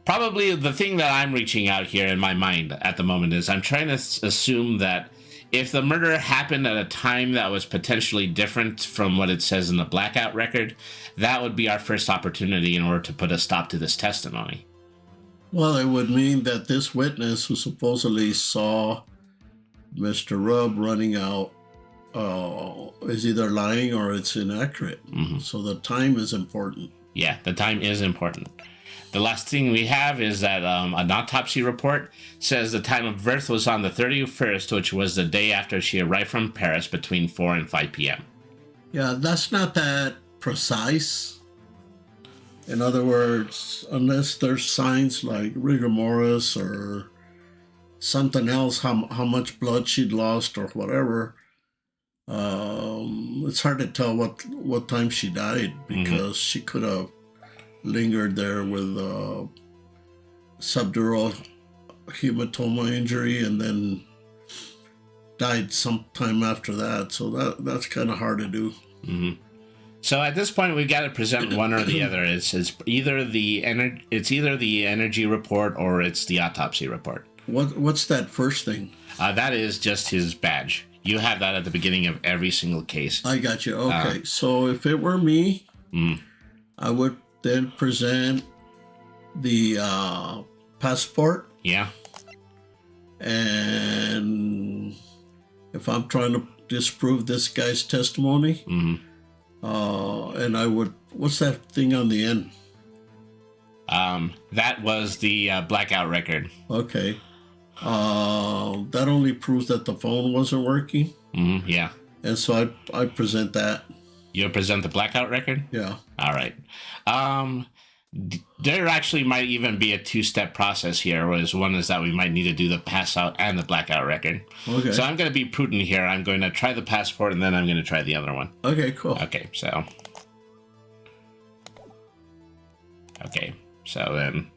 probably the thing that I'm reaching out here in my mind at the moment is I'm trying to assume that if the murder happened at a time that was potentially different from what it says in the blackout record, that would be our first opportunity in order to put a stop to this testimony.
Well, it would mean that this witness who supposedly saw Mr. Rubb running out is either lying or it's inaccurate. So the time is important.
Yeah, the time is important. The last thing we have is that an autopsy report says the time of birth was on the 31st, which was the day after she arrived from Paris between 4 and 5 p.m.
Yeah, that's not that precise. In other words, unless there's signs like rigor mortis or something else, how much blood she'd lost or whatever, it's hard to tell what time she died, because she could have lingered there with subdural hematoma injury and then died sometime after that. So that's kind of hard to do.
So at this point, we've got to present one or the other. It's either the energy report or it's the autopsy report.
What's that first thing?
That is just his badge. You have that at the beginning of every single case.
I got you. Okay, so if it were me, I would then present the passport.
Yeah.
And if I'm trying to disprove this guy's testimony, and I would, what's that thing on the end?
That was the blackout record.
Okay. That only proves that the phone wasn't working.
Yeah.
And so I present that.
You'll present the blackout record?
Yeah.
All right. There actually might even be a two-step process here, whereas one is that we might need to do the pass out and the blackout record. Okay. So I'm going to be prudent here. I'm going to try the passport, and then I'm going to try the other one.
Okay, cool.
Okay, so then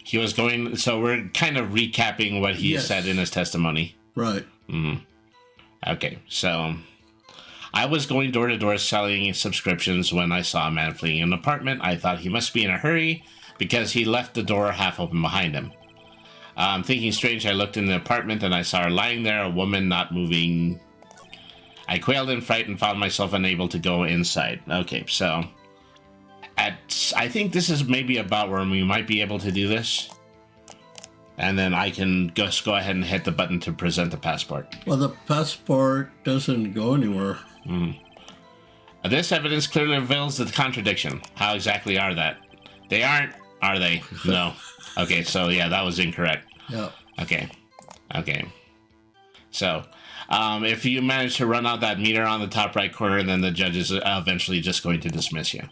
he was going, so we're kind of recapping what he said in his testimony.
Right.
Okay, so I was going door to door selling subscriptions when I saw a man fleeing an apartment. I thought he must be in a hurry because he left the door half open behind him. Thinking strange, I looked in the apartment and I saw her lying there, a woman not moving. I quailed in fright and found myself unable to go inside. Okay, so I think this is maybe about where we might be able to do this. and then I can just go ahead and hit the button to present the passport.
Well, the passport doesn't go anywhere.
This evidence clearly reveals the contradiction. How exactly are that? They aren't, are they? No. Okay, so yeah, that was incorrect.
Yeah.
Okay. So, if you manage to run out that meter on the top right corner, then the judge is eventually just going to dismiss you.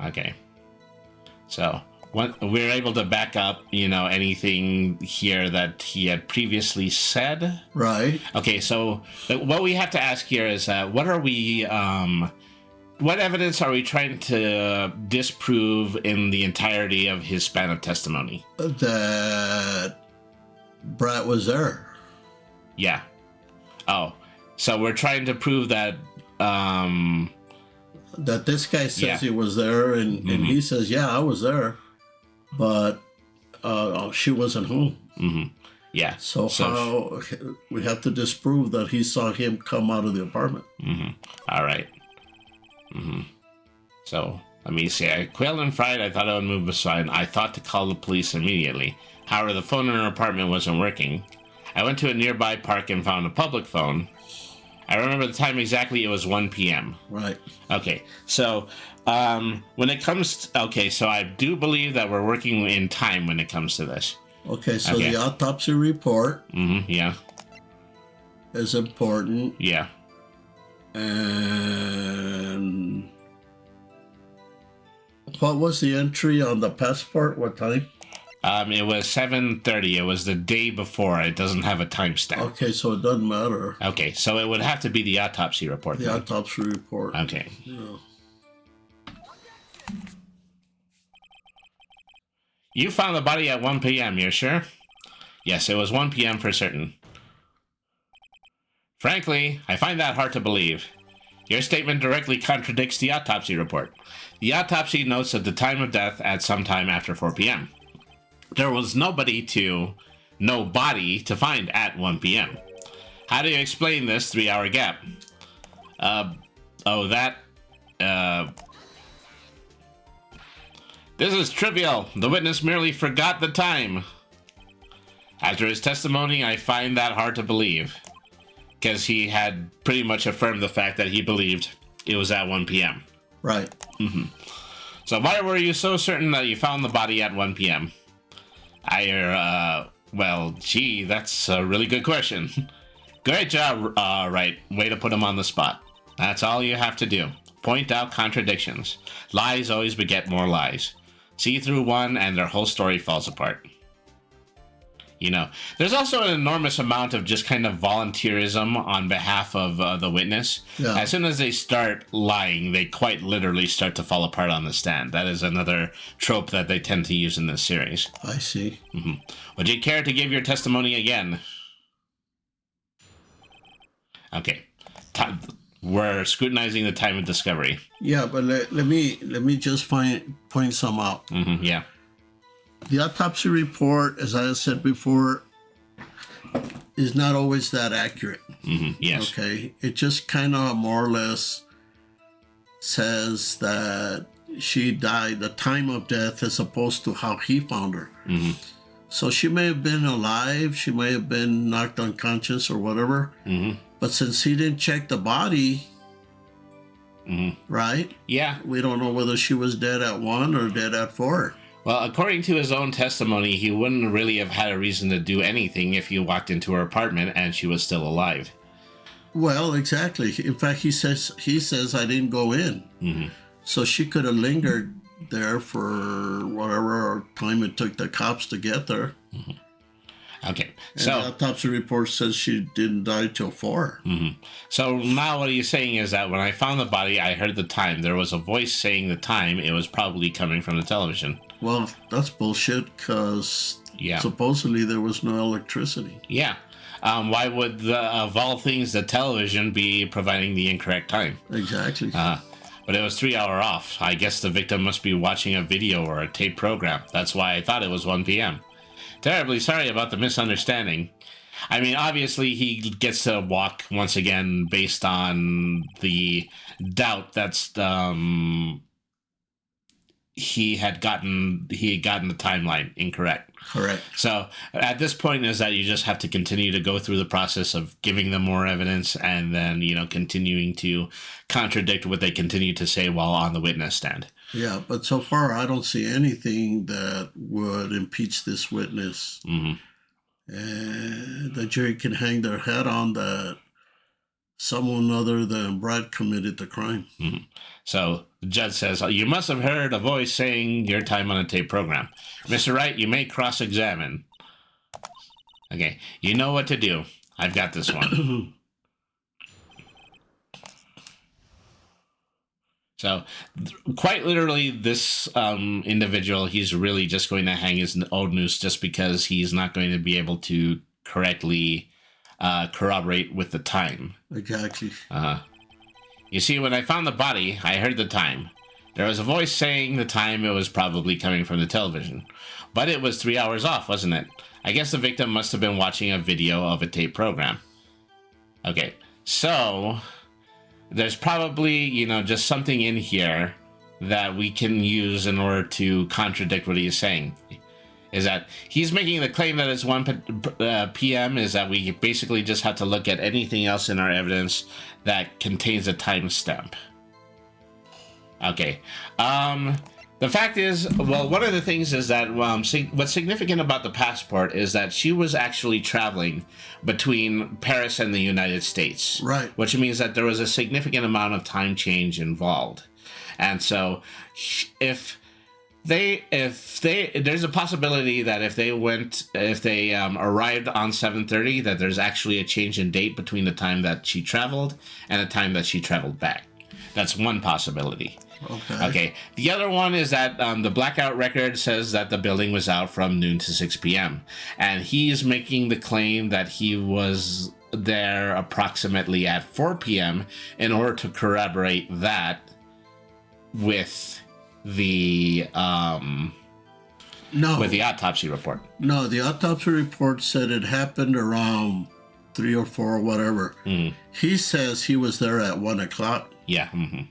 Okay. So, we're able to back up, anything here that he had previously said.
Right.
Okay, so what we have to ask here is, what evidence are we trying to disprove in the entirety of his span of testimony?
That Brat was there.
Yeah. Oh, so we're trying to prove that,
that this guy says he was there, and he says, yeah, I was there, but she wasn't home.
Yeah.
So how we have to disprove that he saw him come out of the apartment.
All right. So let me see. I quailed and fried. I thought I would move aside. I thought to call the police immediately. However, the phone in her apartment wasn't working. I went to a nearby park and found a public phone. I remember the time exactly. It was 1 p.m.
Right.
Okay. So when it comes to, so I do believe that we're working in time when it comes to this.
Okay. So the autopsy report.
Yeah.
Is important.
Yeah.
And what was the entry on the passport? What time?
It was 7:30. It was the day before. It doesn't have a timestamp.
Okay, so it doesn't matter.
Okay, so it would have to be the autopsy report.
The autopsy report.
Okay.
Yeah.
You found the body at 1 p.m., you're sure? Yes, it was 1 p.m. for certain. Frankly, I find that hard to believe. Your statement directly contradicts the autopsy report. The autopsy notes at the time of death at some time after 4 p.m. There was no body to find at 1 p.m. How do you explain this 3-hour gap? This is trivial. The witness merely forgot the time. After his testimony, I find that hard to believe, because he had pretty much affirmed the fact that he believed it was at 1 p.m.
Right.
So why were you so certain that you found the body at 1 p.m.? That's a really good question. Great job, Wright. Way to put him on the spot. That's all you have to do. Point out contradictions. Lies always beget more lies. See through one and their whole story falls apart. There's also an enormous amount of just kind of volunteerism on behalf of the witness. Yeah. As soon as they start lying, they quite literally start to fall apart on the stand. That is another trope that they tend to use in this series.
I see.
Would you care to give your testimony again? Okay. We're scrutinizing the time of discovery.
Yeah, but let me just point some out.
Yeah.
The autopsy report, as I said before, is not always that accurate.
Yes.
Okay. It just kind of more or less says that she died the time of death as opposed to how he found her. So she may have been alive. She may have been knocked unconscious or whatever. But since he didn't check the body, right?
Yeah.
We don't know whether she was dead at 1 or dead at 4.
Well, according to his own testimony, he wouldn't really have had a reason to do anything if you walked into her apartment and she was still alive.
Well, exactly. In fact, he says I didn't go in. So she could have lingered there for whatever time it took the cops to get there.
Okay.
And the autopsy report says she didn't die till 4.
So now what he's saying is that when I found the body, I heard the time. There was a voice saying the time. It was probably coming from the television.
Well, that's bullshit, because supposedly there was no electricity.
Yeah. Why would, of all things, the television be providing the incorrect time?
Exactly.
But it was 3 hour off. I guess the victim must be watching a video or a tape program. That's why I thought it was 1 p.m. Terribly sorry about the misunderstanding. I mean, obviously he gets to walk once again based on the doubt that's, he had gotten the timeline incorrect.
Correct.
So at this point is that you just have to continue to go through the process of giving them more evidence and then, continuing to contradict what they continue to say while on the witness stand.
Yeah, but so far I don't see anything that would impeach this witness.
Mm-hmm.
And the jury can hang their head on that someone other than Brad committed the crime.
Mm-hmm. So the judge says, you must have heard a voice saying your time on a tape program. Mr. Wright, you may cross-examine. Okay, you know what to do. I've got this one. So, quite literally, this individual, he's really just going to hang his old noose just because he's not going to be able to correctly corroborate with the time.
Exactly.
You see, when I found the body, I heard the time. There was a voice saying the time. It was probably coming from the television. But it was 3 hours off, wasn't it? I guess the victim must have been watching a video of a tape program. Okay, so there's probably, just something in here that we can use in order to contradict what he's saying. Is that he's making the claim that it's 1 p.m. is that we basically just have to look at anything else in our evidence that contains a timestamp. Okay. The fact is, well, one of the things is that what's significant about the passport is that she was actually traveling between Paris and the United States.
Right.
Which means that there was a significant amount of time change involved. And so if there's a possibility that if they arrived on 7:30, that there's actually a change in date between the time that she traveled and the time that she traveled back. That's one possibility. Okay. The other one is that the blackout record says that the building was out from noon to 6 p.m. And he's making the claim that he was there approximately at 4 p.m. in order to corroborate that with the with the autopsy report.
No, the autopsy report said it happened around 3 or 4 or whatever. He says he was there at 1 o'clock.
Yeah. Mm-hmm.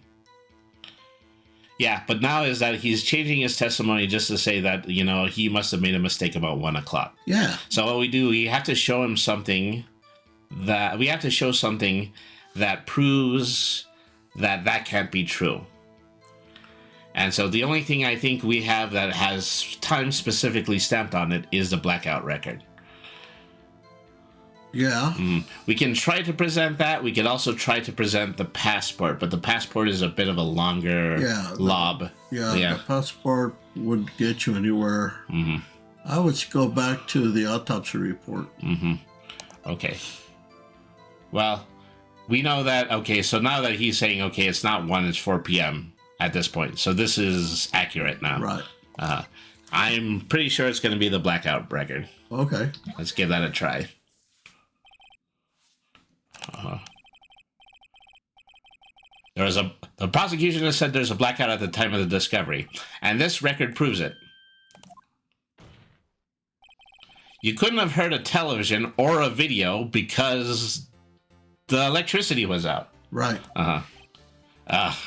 Yeah, but now is that he's changing his testimony just to say that, he must have made a mistake about 1 o'clock.
Yeah.
So what we have to show him something that proves that can't be true. And so the only thing I think we have that has time specifically stamped on it is the blackout record.
Yeah.
We can try to present that. We could also try to present the passport, but the passport is a bit of a longer lob.
The passport wouldn't get you anywhere.
Mm-hmm.
I would go back to the autopsy report.
Mm-hmm. Okay. Well, we know that, so now that he's saying, it's not 1, it's 4 p.m. at this point. So this is accurate now.
Right.
I'm pretty sure it's going to be the blackout record.
Okay.
Let's give that a try. The prosecution has said there's a blackout at the time of the discovery, and this record proves it. You couldn't have heard a television or a video because the electricity was out.
Right.
The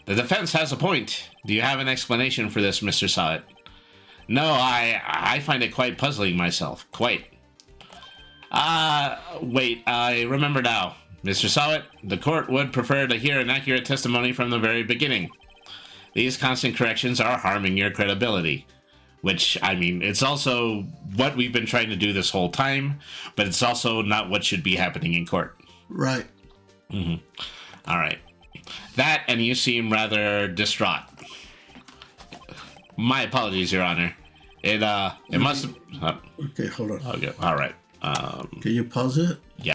defense has a point. Do you have an explanation for this, Mr. Sawit? No, I find it quite puzzling myself. Quite. Wait, I remember now. Mr. Sawit, the court would prefer to hear an accurate testimony from the very beginning. These constant corrections are harming your credibility. Which, it's also what we've been trying to do this whole time, but it's also not what should be happening in court.
Right.
Mm-hmm. All right. That, and you seem rather distraught. My apologies, Your Honor. It must have...
Okay, hold on.
Okay, all right.
Can you pause it?
Yeah.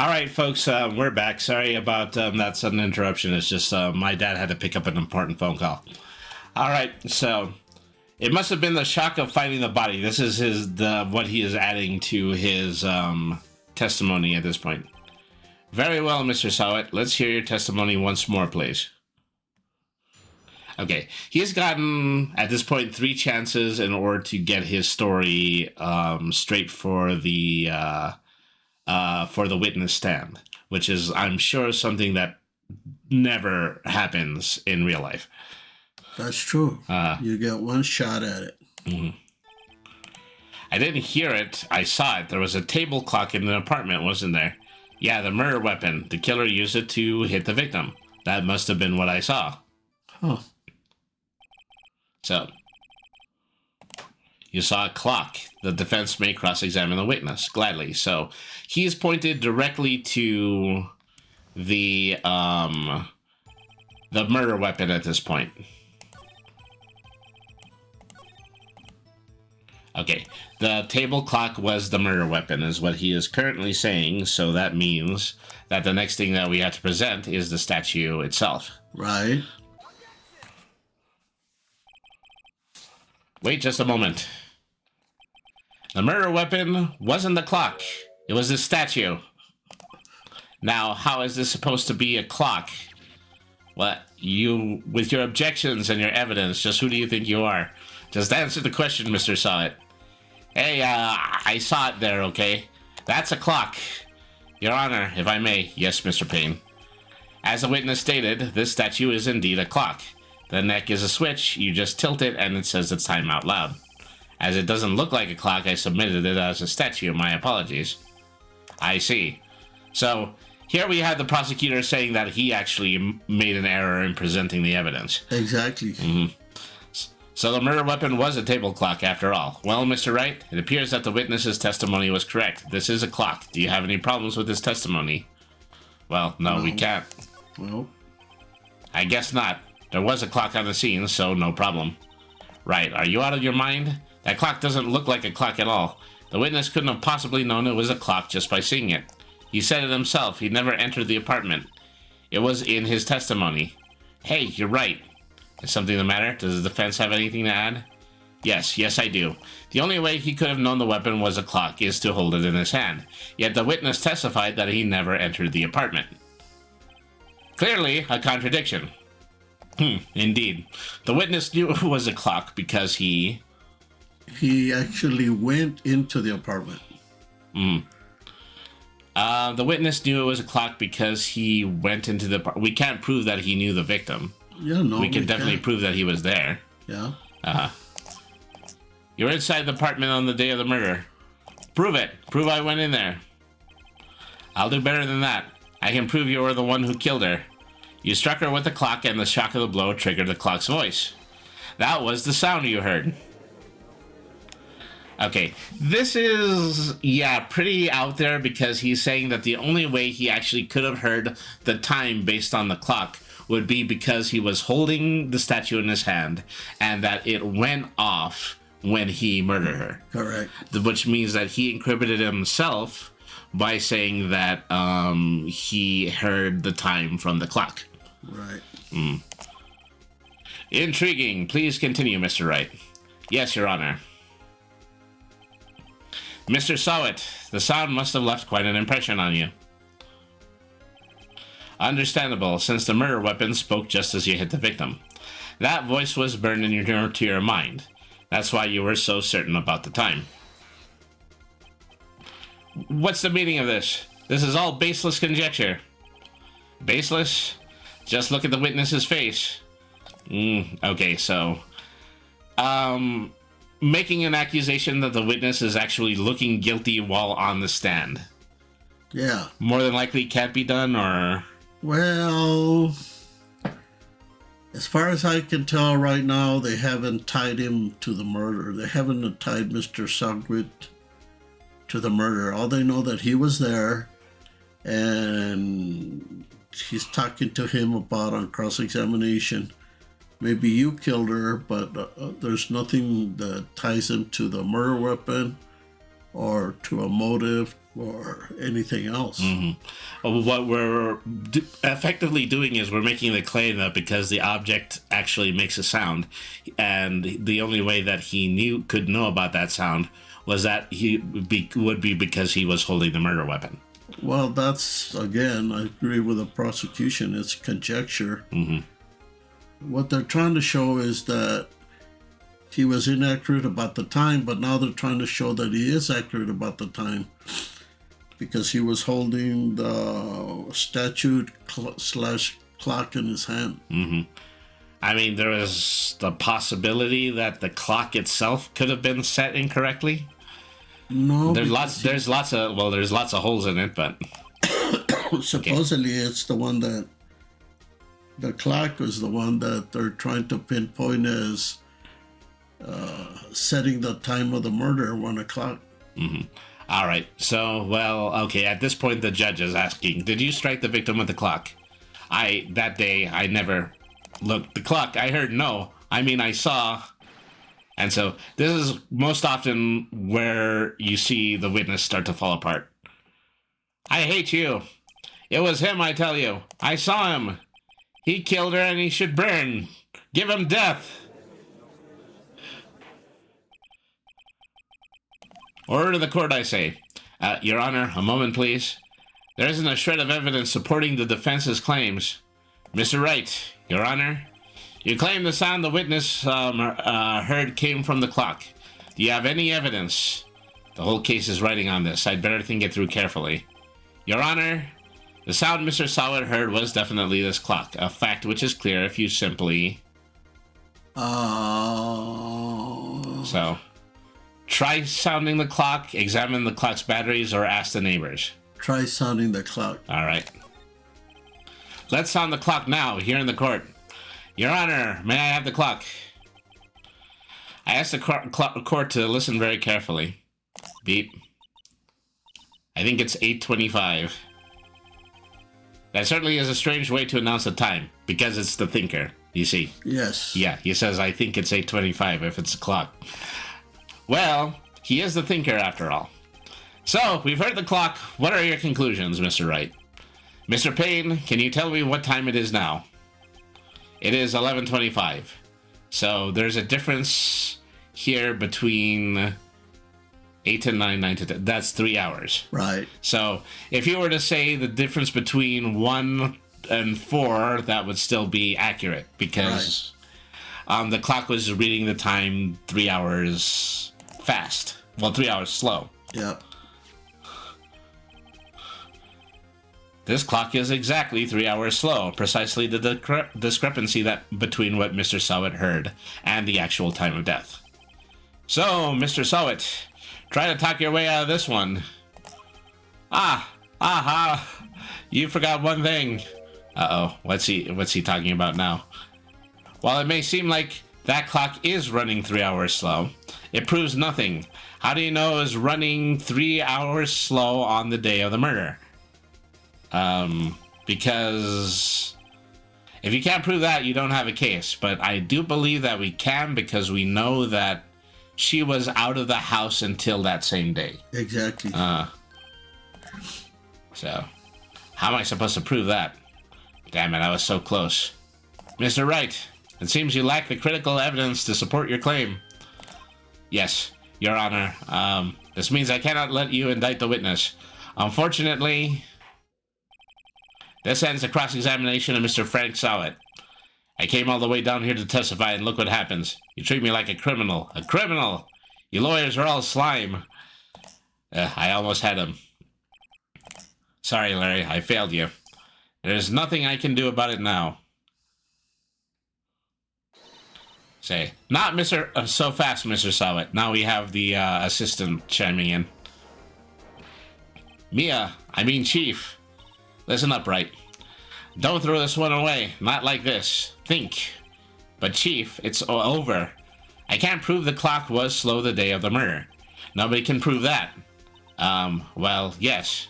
All right, folks, we're back. Sorry about that sudden interruption. It's just my dad had to pick up an important phone call. All right, so it must have been the shock of finding the body. This is what he is adding to his testimony at this point. Very well, Mr. Sowett. Let's hear your testimony once more, please. Okay, he's gotten at this point 3 chances in order to get his story straight for the witness stand, which is, I'm sure, something that never happens in real life.
That's true. You get one shot at it.
Mm-hmm. I didn't hear it. I saw it. There was a table clock in the apartment, wasn't there? Yeah, the murder weapon. The killer used it to hit the victim. That must have been what I saw.
Huh.
So, you saw a clock. The defense may cross-examine the witness, gladly. So, he's pointed directly to the murder weapon at this point. Okay, the table clock was the murder weapon, is what he is currently saying, so that means that the next thing that we have to present is the statue itself.
Right.
Wait just a moment. The murder weapon wasn't the clock. It was the statue. Now, how is this supposed to be a clock? What, you, with your objections and your evidence, just who do you think you are? Just answer the question, Mr. Sowett. Hey, I saw it there, okay? That's a clock. Your Honor, if I may. Yes, Mr. Payne. As the witness stated, this statue is indeed a clock. The neck is a switch. You just tilt it and it says it's time out loud. As it doesn't look like a clock, I submitted it as a statue. My apologies. I see. So, here we have the prosecutor saying that he actually made an error in presenting the evidence.
Exactly.
Mm-hmm. So the murder weapon was a table clock after all. Well, Mr. Wright, it appears that the witness's testimony was correct. This is a clock. Do you have any problems with his testimony? Well, no, we can't.
Well,
I guess not. There was a clock on the scene, so no problem. Right, are you out of your mind? That clock doesn't look like a clock at all. The witness couldn't have possibly known it was a clock just by seeing it. He said it himself. He never entered the apartment. It was in his testimony. Hey, you're right. Is something the matter? Does the defense have anything to add? Yes, I do. The only way he could have known the weapon was a clock is to hold it in his hand. Yet the witness testified that he never entered the apartment. Clearly, a contradiction. Indeed. The witness knew it was a clock because he
actually went into the apartment.
The witness knew it was a clock because he went into the apartment. We can't prove that he knew the victim.
Yeah, no,
we can definitely prove that he was there.
Yeah.
You're inside the apartment on the day of the murder. Prove it. Prove I went in there. I'll do better than that. I can prove you were the one who killed her. You struck her with the clock and the shock of the blow triggered the clock's voice. That was the sound you heard. Okay, this is, pretty out there because he's saying that the only way he actually could have heard the time based on the clock would be because he was holding the statue in his hand and that it went off when he murdered her.
Correct.
Which means that he incriminated himself by saying that he heard the time from the clock.
Right.
Intriguing. Please continue, Mr. Wright. Yes, Your Honor. Mr. Sowett, the sound must have left quite an impression on you. Understandable, since the murder weapon spoke just as you hit the victim. That voice was burned into your mind. That's why you were so certain about the time. What's the meaning of this? This is all baseless conjecture. Baseless? Just look at the witness's face. Okay, so... making an accusation that the witness is actually looking guilty while on the stand.
Yeah.
More than likely can't be done, or...
Well, as far as I can tell right now, they haven't tied him to the murder. They haven't tied Mr. Sugwit to the murder. All they know that he was there, and he's talking to him about on cross-examination. Maybe you killed her, but there's nothing that ties him to the murder weapon or to a motive or anything else.
What we're effectively doing is we're making the claim that because the object actually makes a sound, and the only way that he could know about that sound was that would be because he was holding the murder weapon.
Well, that's, again, I agree with the prosecution. It's conjecture. What they're trying to show is that he was inaccurate about the time, but now they're trying to show that he is accurate about the time because he was holding the statute / clock in his hand.
I mean, there is the possibility that the clock itself could have been set incorrectly.
No,
there's lots of holes in it, but
supposedly it's the one that the clock was the one that they're trying to pinpoint as setting the time of the murder, 1 o'clock.
All right. So, well, okay. At this point, the judge is asking, "Did you strike the victim with the clock?" That day, I never looked the clock. I heard no. I mean, I saw. And so this is most often where you see the witness start to fall apart. "I hate you. It was him, I tell you. I saw him. He killed her and he should burn. Give him death." "Order to the court, I say." Your Honor, a moment, please. There isn't a shred of evidence supporting the defense's claims. Mr. Wright, Your Honor, you claim the sound the witness heard came from the clock. Do you have any evidence? The whole case is riding on this. I'd better think it through carefully. Your Honor, the sound Mr. Sowett heard was definitely this clock, a fact which is clear if you simply... So, try sounding the clock, examine the clock's batteries, or ask the neighbors.
Try sounding the clock.
All right. Let's sound the clock now, here in the court. Your Honor, may I have the clock? I asked the court to listen very carefully. Beep. I think it's 8:25. That certainly is a strange way to announce the time, because it's the thinker, you see.
Yes.
Yeah, he says, I think it's 8:25 if it's a clock. Well, he is the thinker after all. So, we've heard the clock. What are your conclusions, Mr. Wright? Mr. Payne, can you tell me what time it is now? It is 11:25. So, there's a difference here between 8 to 9, 9 to 10. That's 3 hours.
Right.
So, if you were to say the difference between 1 and 4, that would still be accurate because the clock was reading the time 3 hours fast. Well, 3 hours slow.
Yep.
This clock is exactly 3 hours slow, precisely the discrepancy between what Mr. Sowett heard and the actual time of death. So, Mr. Sowett, try to talk your way out of this one. You forgot one thing. Uh-oh, what's he talking about now? While it may seem like that clock is running 3 hours slow, it proves nothing. How do you know it was running 3 hours slow on the day of the murder? Because if you can't prove that, you don't have a case. But I do believe that we can because we know that she was out of the house until that same day.
Exactly.
So, how am I supposed to prove that? Damn it, I was so close. Mr. Wright, it seems you lack the critical evidence to support your claim. Yes, Your Honor. This means I cannot let you indict the witness. Unfortunately, this ends the cross-examination of Mr. Frank Sowett. I came all the way down here to testify, and look what happens. You treat me like a criminal. A criminal! You lawyers are all slime. I almost had him. Sorry, Larry, I failed you. There's nothing I can do about it now. Say, not Mr. So fast, Mr. Sowett. Now we have the assistant chiming in. Chief. Listen up, Wright. Don't throw this one away. Not like this. Think. But, Chief, it's over. I can't prove the clock was slow the day of the murder. Nobody can prove that. Well, yes.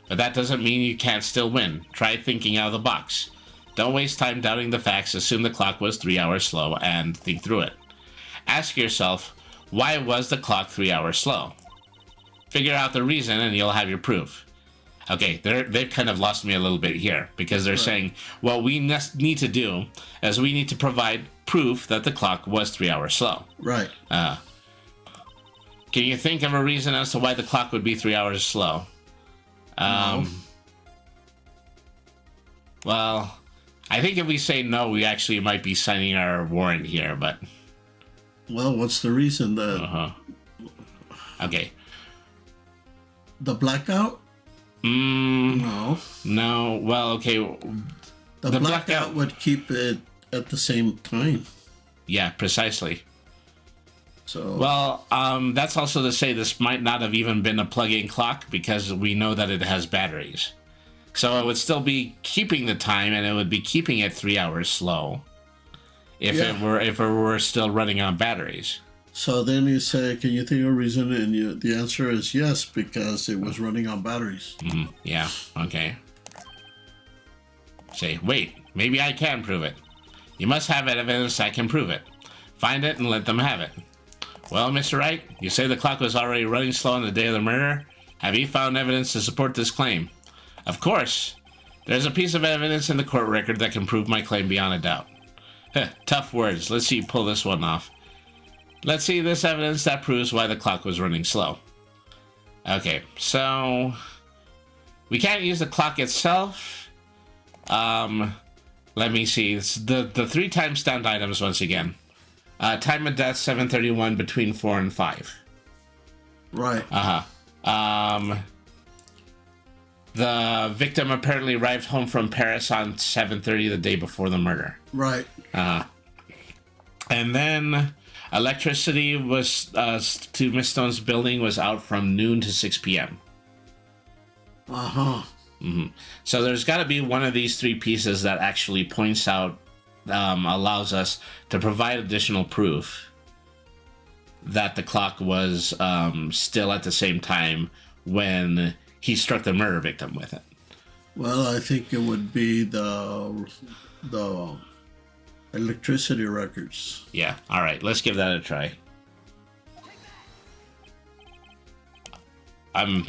But that doesn't mean you can't still win. Try thinking out of the box. Don't waste time doubting the facts. Assume the clock was 3 hours slow and think through it. Ask yourself, why was the clock 3 hours slow? figure out the reason, and you'll have your proof. Okay, they've kind of lost me a little bit here because they're saying, what we need to do is we need to provide proof that the clock was 3 hours slow.
Right.
Can you think of a reason as to why the clock would be 3 hours slow?
No.
Well, I think if we say no, we actually might be signing our warrant here, but...
Well, what's the reason then?
Okay.
The blackout? No.
No. Well, okay.
The blackout would keep it at the same time.
Yeah, precisely.
So.
Well, that's also to say this might not have even been a plug-in clock because we know that it has batteries. So it would still be keeping the time, and it would be keeping it 3 hours slow if it were still running on batteries.
So then you say, can you think of a reason? And the answer is yes, because it was running on batteries.
Yeah, okay. Say, wait, maybe I can prove it. You must have evidence that can prove it. Find it and let them have it. Well, Mr. Wright, you say the clock was already running slow on the day of the murder. Have you found evidence to support this claim? Of course. There's a piece of evidence in the court record that can prove my claim beyond a doubt. Tough words. Let's see you pull this one off. Let's see this evidence that proves why the clock was running slow. Okay, so we can't use the clock itself. Let me see. It's the 3 time-stamped items once again. Time of death 7:31 between 4 and 5.
Right.
The victim apparently arrived home from Paris on 7:30 the day before the murder.
Right.
And then electricity was to Miss Stone's building was out from noon to 6 p.m. So there's got to be one of these 3 pieces that actually points out, allows us to provide additional proof that the clock was still at the same time when he struck the murder victim with it.
Well, I think it would be the electricity records.
Yeah, all right, let's give that a try.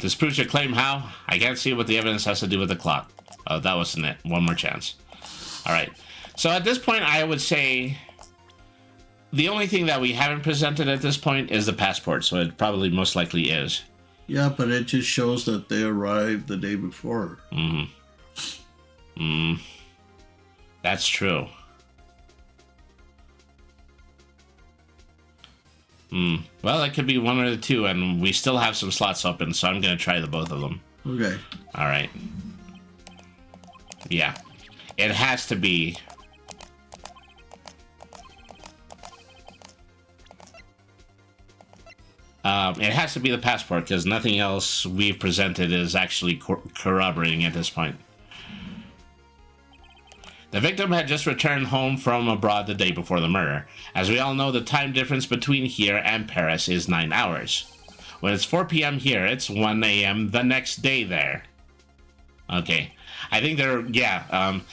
This proves your claim how? I can't see what the evidence has to do with the clock. Oh, that wasn't it. One more chance. All right. So at this point, I would say the only thing that we haven't presented at this point is the passport, so it probably most likely is.
Yeah, but it just shows that they arrived the day before.
That's true. Well, it could be one or the two, and we still have some slots open, so I'm going to try the both of them.
Okay.
All right. Yeah. It has to be... it has to be the passport, because nothing else we've presented is actually corroborating at this point. The victim had just returned home from abroad the day before the murder. As we all know, the time difference between here and Paris is 9 hours. When it's 4 p.m. here, it's 1 a.m. the next day there. Okay. I think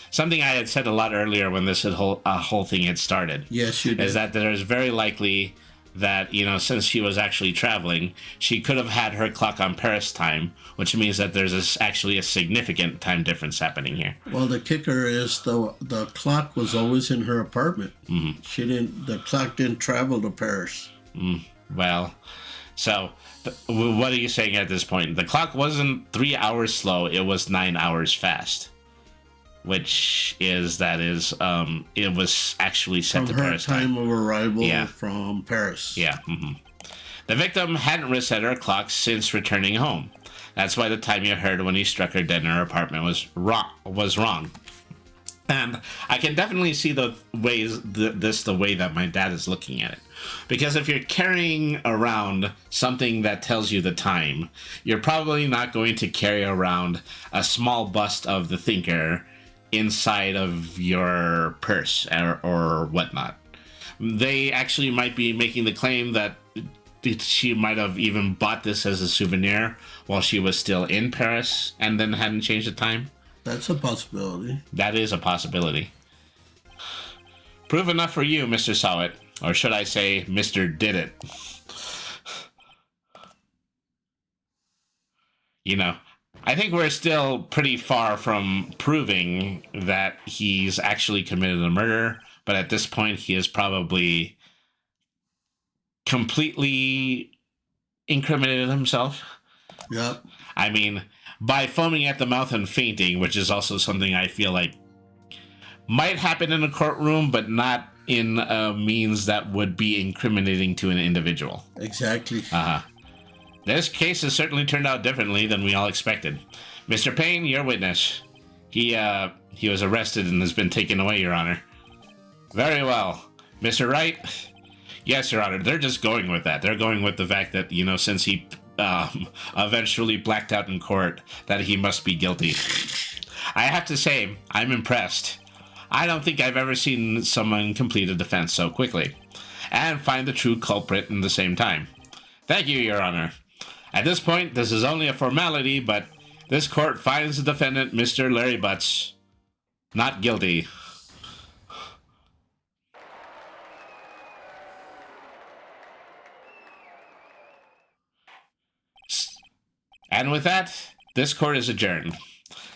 something I had said a lot earlier when this whole thing had started.
Yes, you did.
Is that there's very likely that, since she was actually traveling, she could have had her clock on Paris time, which means that there's actually a significant time difference happening here.
Well, the kicker is the clock was always in her apartment. The clock didn't travel to Paris.
Well, so what are you saying at this point? The clock wasn't 3 hours slow, it was 9 hours fast. Which is, it was actually set to Paris
time of arrival from Paris.
Yeah. The victim hadn't reset her clock since returning home. That's why the time you heard when he struck her dead in her apartment was wrong. And I can definitely see the way that my dad is looking at it. Because if you're carrying around something that tells you the time, you're probably not going to carry around a small bust of the thinker inside of your purse or whatnot. They actually might be making the claim that she might have even bought this as a souvenir while she was still in Paris and then hadn't changed the time.
That's a possibility.
That is a possibility. Proof enough for you, Mr. Sawit. Or should I say, Mr. Did It. you know, I think we're still pretty far from proving that he's actually committed a murder, but at this point, he is probably completely incriminated himself.
Yep.
I mean, by foaming at the mouth and fainting, which is also something I feel like might happen in a courtroom, but not in a means that would be incriminating to an individual.
Exactly.
This case has certainly turned out differently than we all expected. Mr. Payne, your witness. He was arrested and has been taken away, Your Honor. Very well. Mr. Wright? Yes, Your Honor. They're just going with that. They're going with the fact that, since he eventually blacked out in court, that he must be guilty. I have to say, I'm impressed. I don't think I've ever seen someone complete a defense so quickly, and find the true culprit in the same time. Thank you, Your Honor. At this point, this is only a formality, but this court finds the defendant, Mr. Larry Butts, not guilty. And with that, this court is adjourned.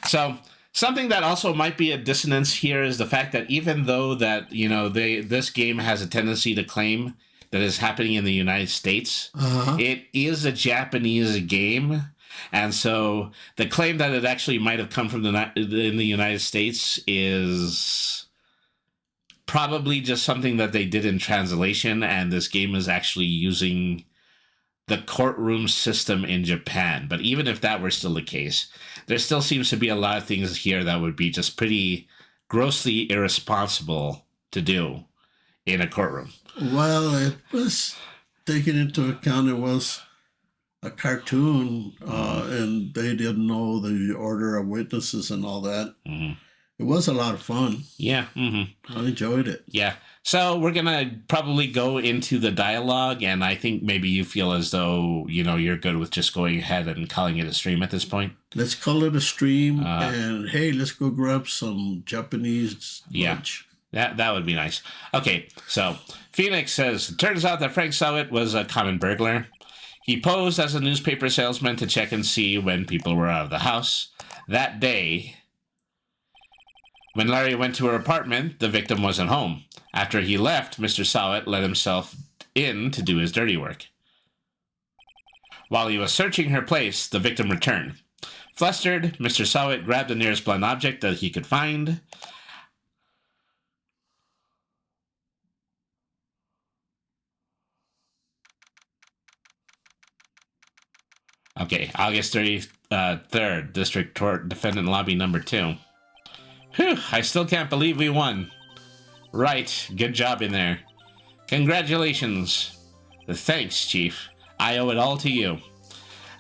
So, something that also might be a dissonance here is the fact that even though that, this game has a tendency to claim that is happening in the United States, it is a Japanese game. And so the claim that it actually might have come from in the United States is probably just something that they did in translation, and this game is actually using the courtroom system in Japan. But even if that were still the case, there still seems to be a lot of things here that would be just pretty grossly irresponsible to do in a courtroom.
Well, it was taken into account it was a cartoon, and they didn't know the order of witnesses and all that.
Mm-hmm.
It was a lot of fun.
Yeah. Mm-hmm.
I enjoyed it.
Yeah. So we're going to probably go into the dialogue, and I think maybe you feel as though, you're good with just going ahead and calling it a stream at this point.
Let's call it a stream, and hey, let's go grab some Japanese lunch.
That would be nice. Okay, so Phoenix says, it turns out that Frank Sowett was a common burglar. He posed as a newspaper salesman to check and see when people were out of the house. That day, when Larry went to her apartment, the victim wasn't home. After he left, Mr. Sowett let himself in to do his dirty work. While he was searching her place, the victim returned. Flustered, Mr. Sowett grabbed the nearest blunt object that he could find. Okay, August 33rd, District Court Defendant Lobby number 2. Whew, I still can't believe we won. Right, good job in there. Congratulations. Thanks, Chief. I owe it all to you.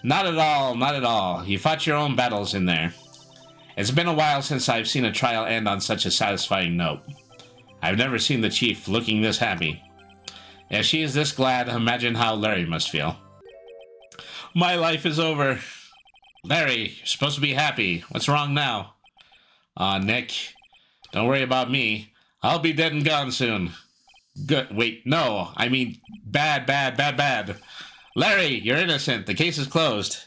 Not at all, not at all. You fought your own battles in there. It's been a while since I've seen a trial end on such a satisfying note. I've never seen the Chief looking this happy. If she is this glad, imagine how Larry must feel. My life is over. Larry, you're supposed to be happy. What's wrong now? Nick, don't worry about me. I'll be dead and gone soon. Good. Wait, no. I mean, bad. Larry, you're innocent. The case is closed.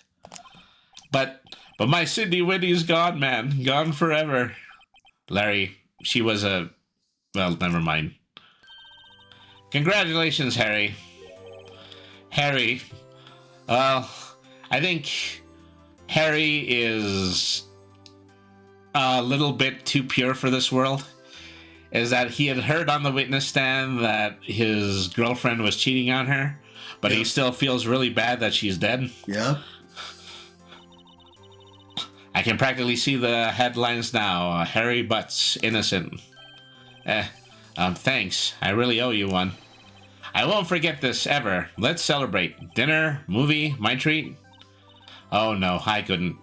But my Cindy Whitney's gone, man. Gone forever. Larry, she was a... Well, never mind. Congratulations, Harry. Harry. Well, I think Harry is a little bit too pure for this world. Is that he had heard on the witness stand that his girlfriend was cheating on her, but he still feels really bad that she's dead.
Yeah.
I can practically see the headlines now. Harry Butts, innocent. Thanks. I really owe you one. I won't forget this, ever. Let's celebrate. Dinner, movie, my treat? Oh no, I couldn't.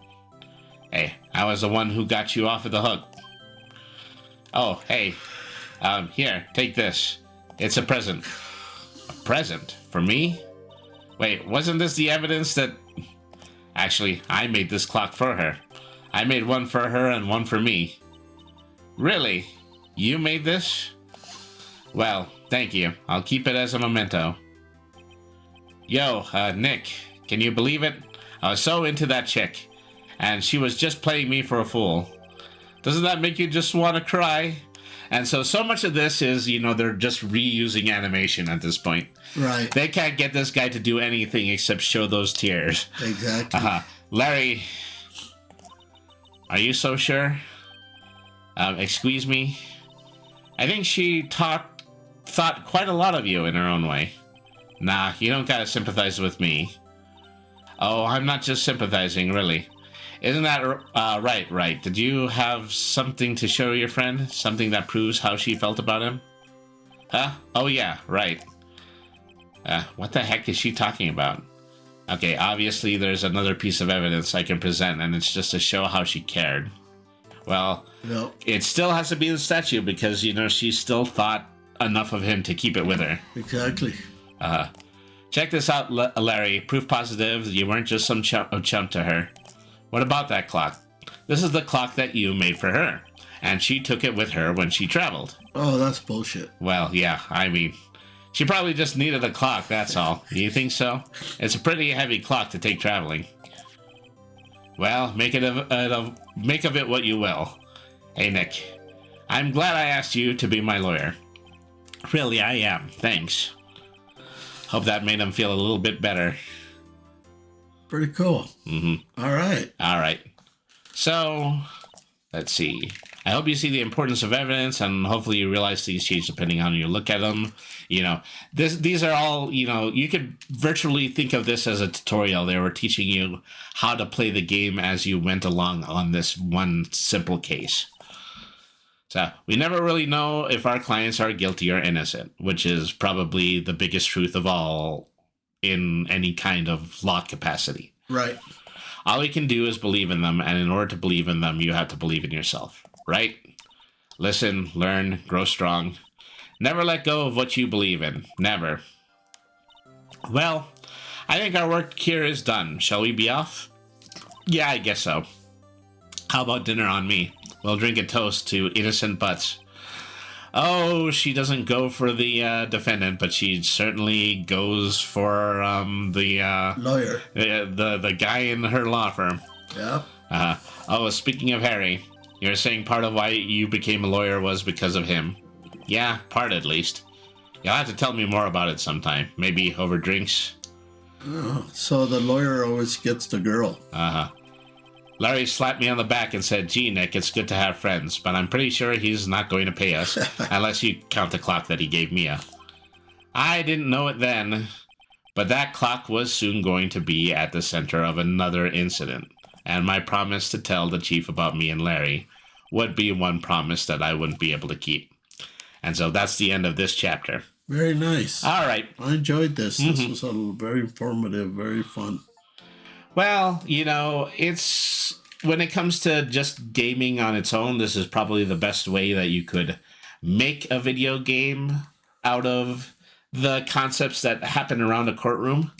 Hey, I was the one who got you off of the hook. Oh, hey. Here, take this. It's a present. A present? For me? Wait, wasn't this the evidence that... Actually, I made this clock for her. I made one for her and one for me. Really? You made this? Well, thank you. I'll keep it as a memento. Yo, Nick, can you believe it? I was so into that chick, and she was just playing me for a fool. Doesn't that make you just want to cry? And so much of this is, they're just reusing animation at this point.
Right.
They can't get this guy to do anything except show those tears.
Exactly.
Larry, are you so sure? Excuse me? I think she thought quite a lot of you in her own way. Nah, you don't gotta sympathize with me. Oh, I'm not just sympathizing, really. Isn't that right? Did you have something to show your friend? Something that proves how she felt about him? Huh? Oh yeah, right. What the heck is she talking about? Okay, obviously there's another piece of evidence I can present, and it's just to show how she cared. Well,
Yep.
It still has to be the statue because, she still thought enough of him to keep it with her.
Exactly.
Check this out, Larry. Proof positive you weren't just some chump to her. What about that clock? This is the clock that you made for her, and she took it with her when she traveled.
Oh, that's bullshit.
Well, yeah, I mean, she probably just needed a clock, that's all. You think so? It's a pretty heavy clock to take traveling. Well, make of it what you will. Hey, Nick, I'm glad I asked you to be my lawyer. Really, I am. Thanks. Hope that made him feel a little bit better.
Pretty cool.
Mm-hmm.
All right.
So, let's see. I hope you see the importance of evidence, and hopefully you realize these change depending on how you look at them. These are all, you could virtually think of this as a tutorial. They were teaching you how to play the game as you went along on this one simple case. So we never really know if our clients are guilty or innocent, which is probably the biggest truth of all in any kind of law capacity.
Right.
All we can do is believe in them, and in order to believe in them, you have to believe in yourself, right? Listen, learn, grow strong. Never let go of what you believe in. Never. Well, I think our work here is done. Shall we be off? Yeah, I guess so. How about dinner on me? We'll drink a toast to innocent butts. Oh, she doesn't go for the defendant, but she certainly goes for the
Lawyer.
the guy in her law firm.
Yep.
Speaking of Harry, you're saying part of why you became a lawyer was because of him. Yeah, part at least. You'll have to tell me more about it sometime. Maybe over drinks.
Oh, so the lawyer always gets the girl.
Larry slapped me on the back and said, "Gee, Nick, it's good to have friends, but I'm pretty sure he's not going to pay us unless you count the clock that he gave Mia." I didn't know it then, but that clock was soon going to be at the center of another incident, and my promise to tell the chief about me and Larry would be one promise that I wouldn't be able to keep. And so that's the end of this chapter.
Very nice.
All right.
I enjoyed this. This was very informative, very fun.
Well, it's when it comes to just gaming on its own, this is probably the best way that you could make a video game out of the concepts that happen around a courtroom.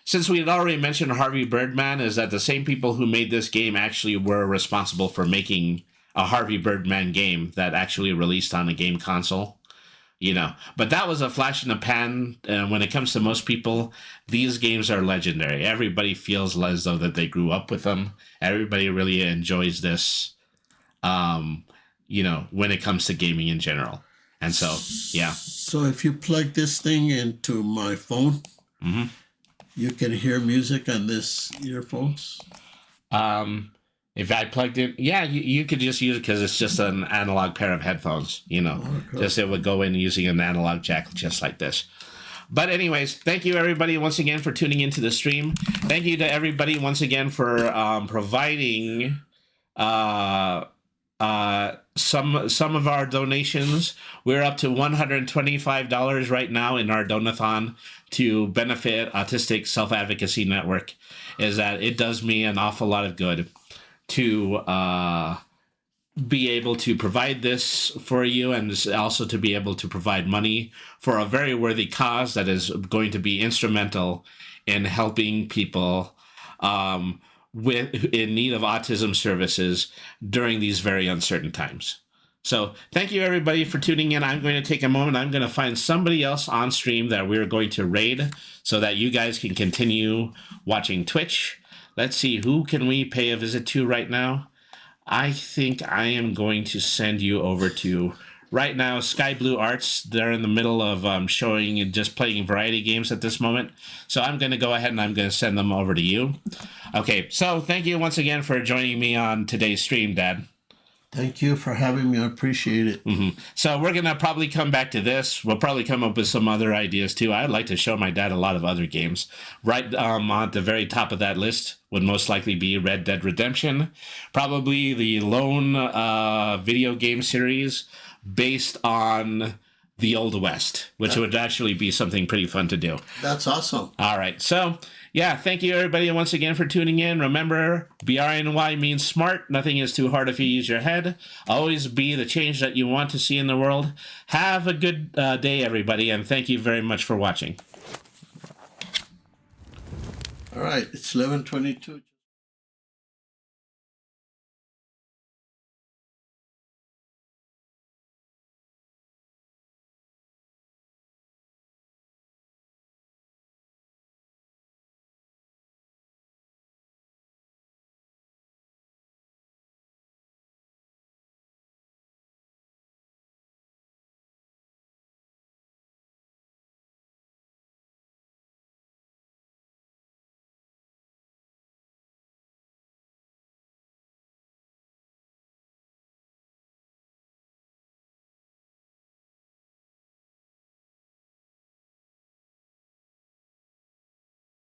Since we had already mentioned Harvey Birdman, is that the same people who made this game actually were responsible for making a Harvey Birdman game that actually released on a game console. But that was a flash in the pan. When it comes to most people, these games are legendary. Everybody feels as though that they grew up with them. Everybody really enjoys this, when it comes to gaming in general. And so, yeah.
So if you plug this thing into my phone, you can hear music on this earphones?
If I plugged in, yeah, you could just use it because it's just an analog pair of headphones,
Oh, cool.
Just it would go in using an analog jack just like this. But anyways, thank you everybody once again for tuning into the stream. Thank you to everybody once again for providing some of our donations. We're up to $125 right now in our donathon to benefit Autistic Self-Advocacy Network. Is that it does me an awful lot of good to be able to provide this for you, and also to be able to provide money for a very worthy cause that is going to be instrumental in helping people in need of autism services during these very uncertain times. So thank you everybody for tuning in. I'm going to take a moment. I'm going to find somebody else on stream that we're going to raid so that you guys can continue watching Twitch. Let's see, who can we pay a visit to right now? I think I am going to send you over to, right now, Sky Blue Arts. They're in the middle of showing and just playing variety games at this moment. So I'm going to go ahead and I'm going to send them over to you. Okay, so thank you once again for joining me on today's stream, Dad.
Thank you for having me. I appreciate it.
So we're going to probably come back to this. We'll probably come up with some other ideas, too. I'd like to show my dad a lot of other games. Right at the very top of that list would most likely be Red Dead Redemption. Probably the lone video game series based on the Old West, which would actually be something pretty fun to do.
That's awesome.
All right. So, yeah, thank you, everybody, once again for tuning in. Remember, BRNY means smart. Nothing is too hard if you use your head. Always be the change that you want to see in the world. Have a good day, everybody, and thank you very much for watching.
All right. It's 11:22.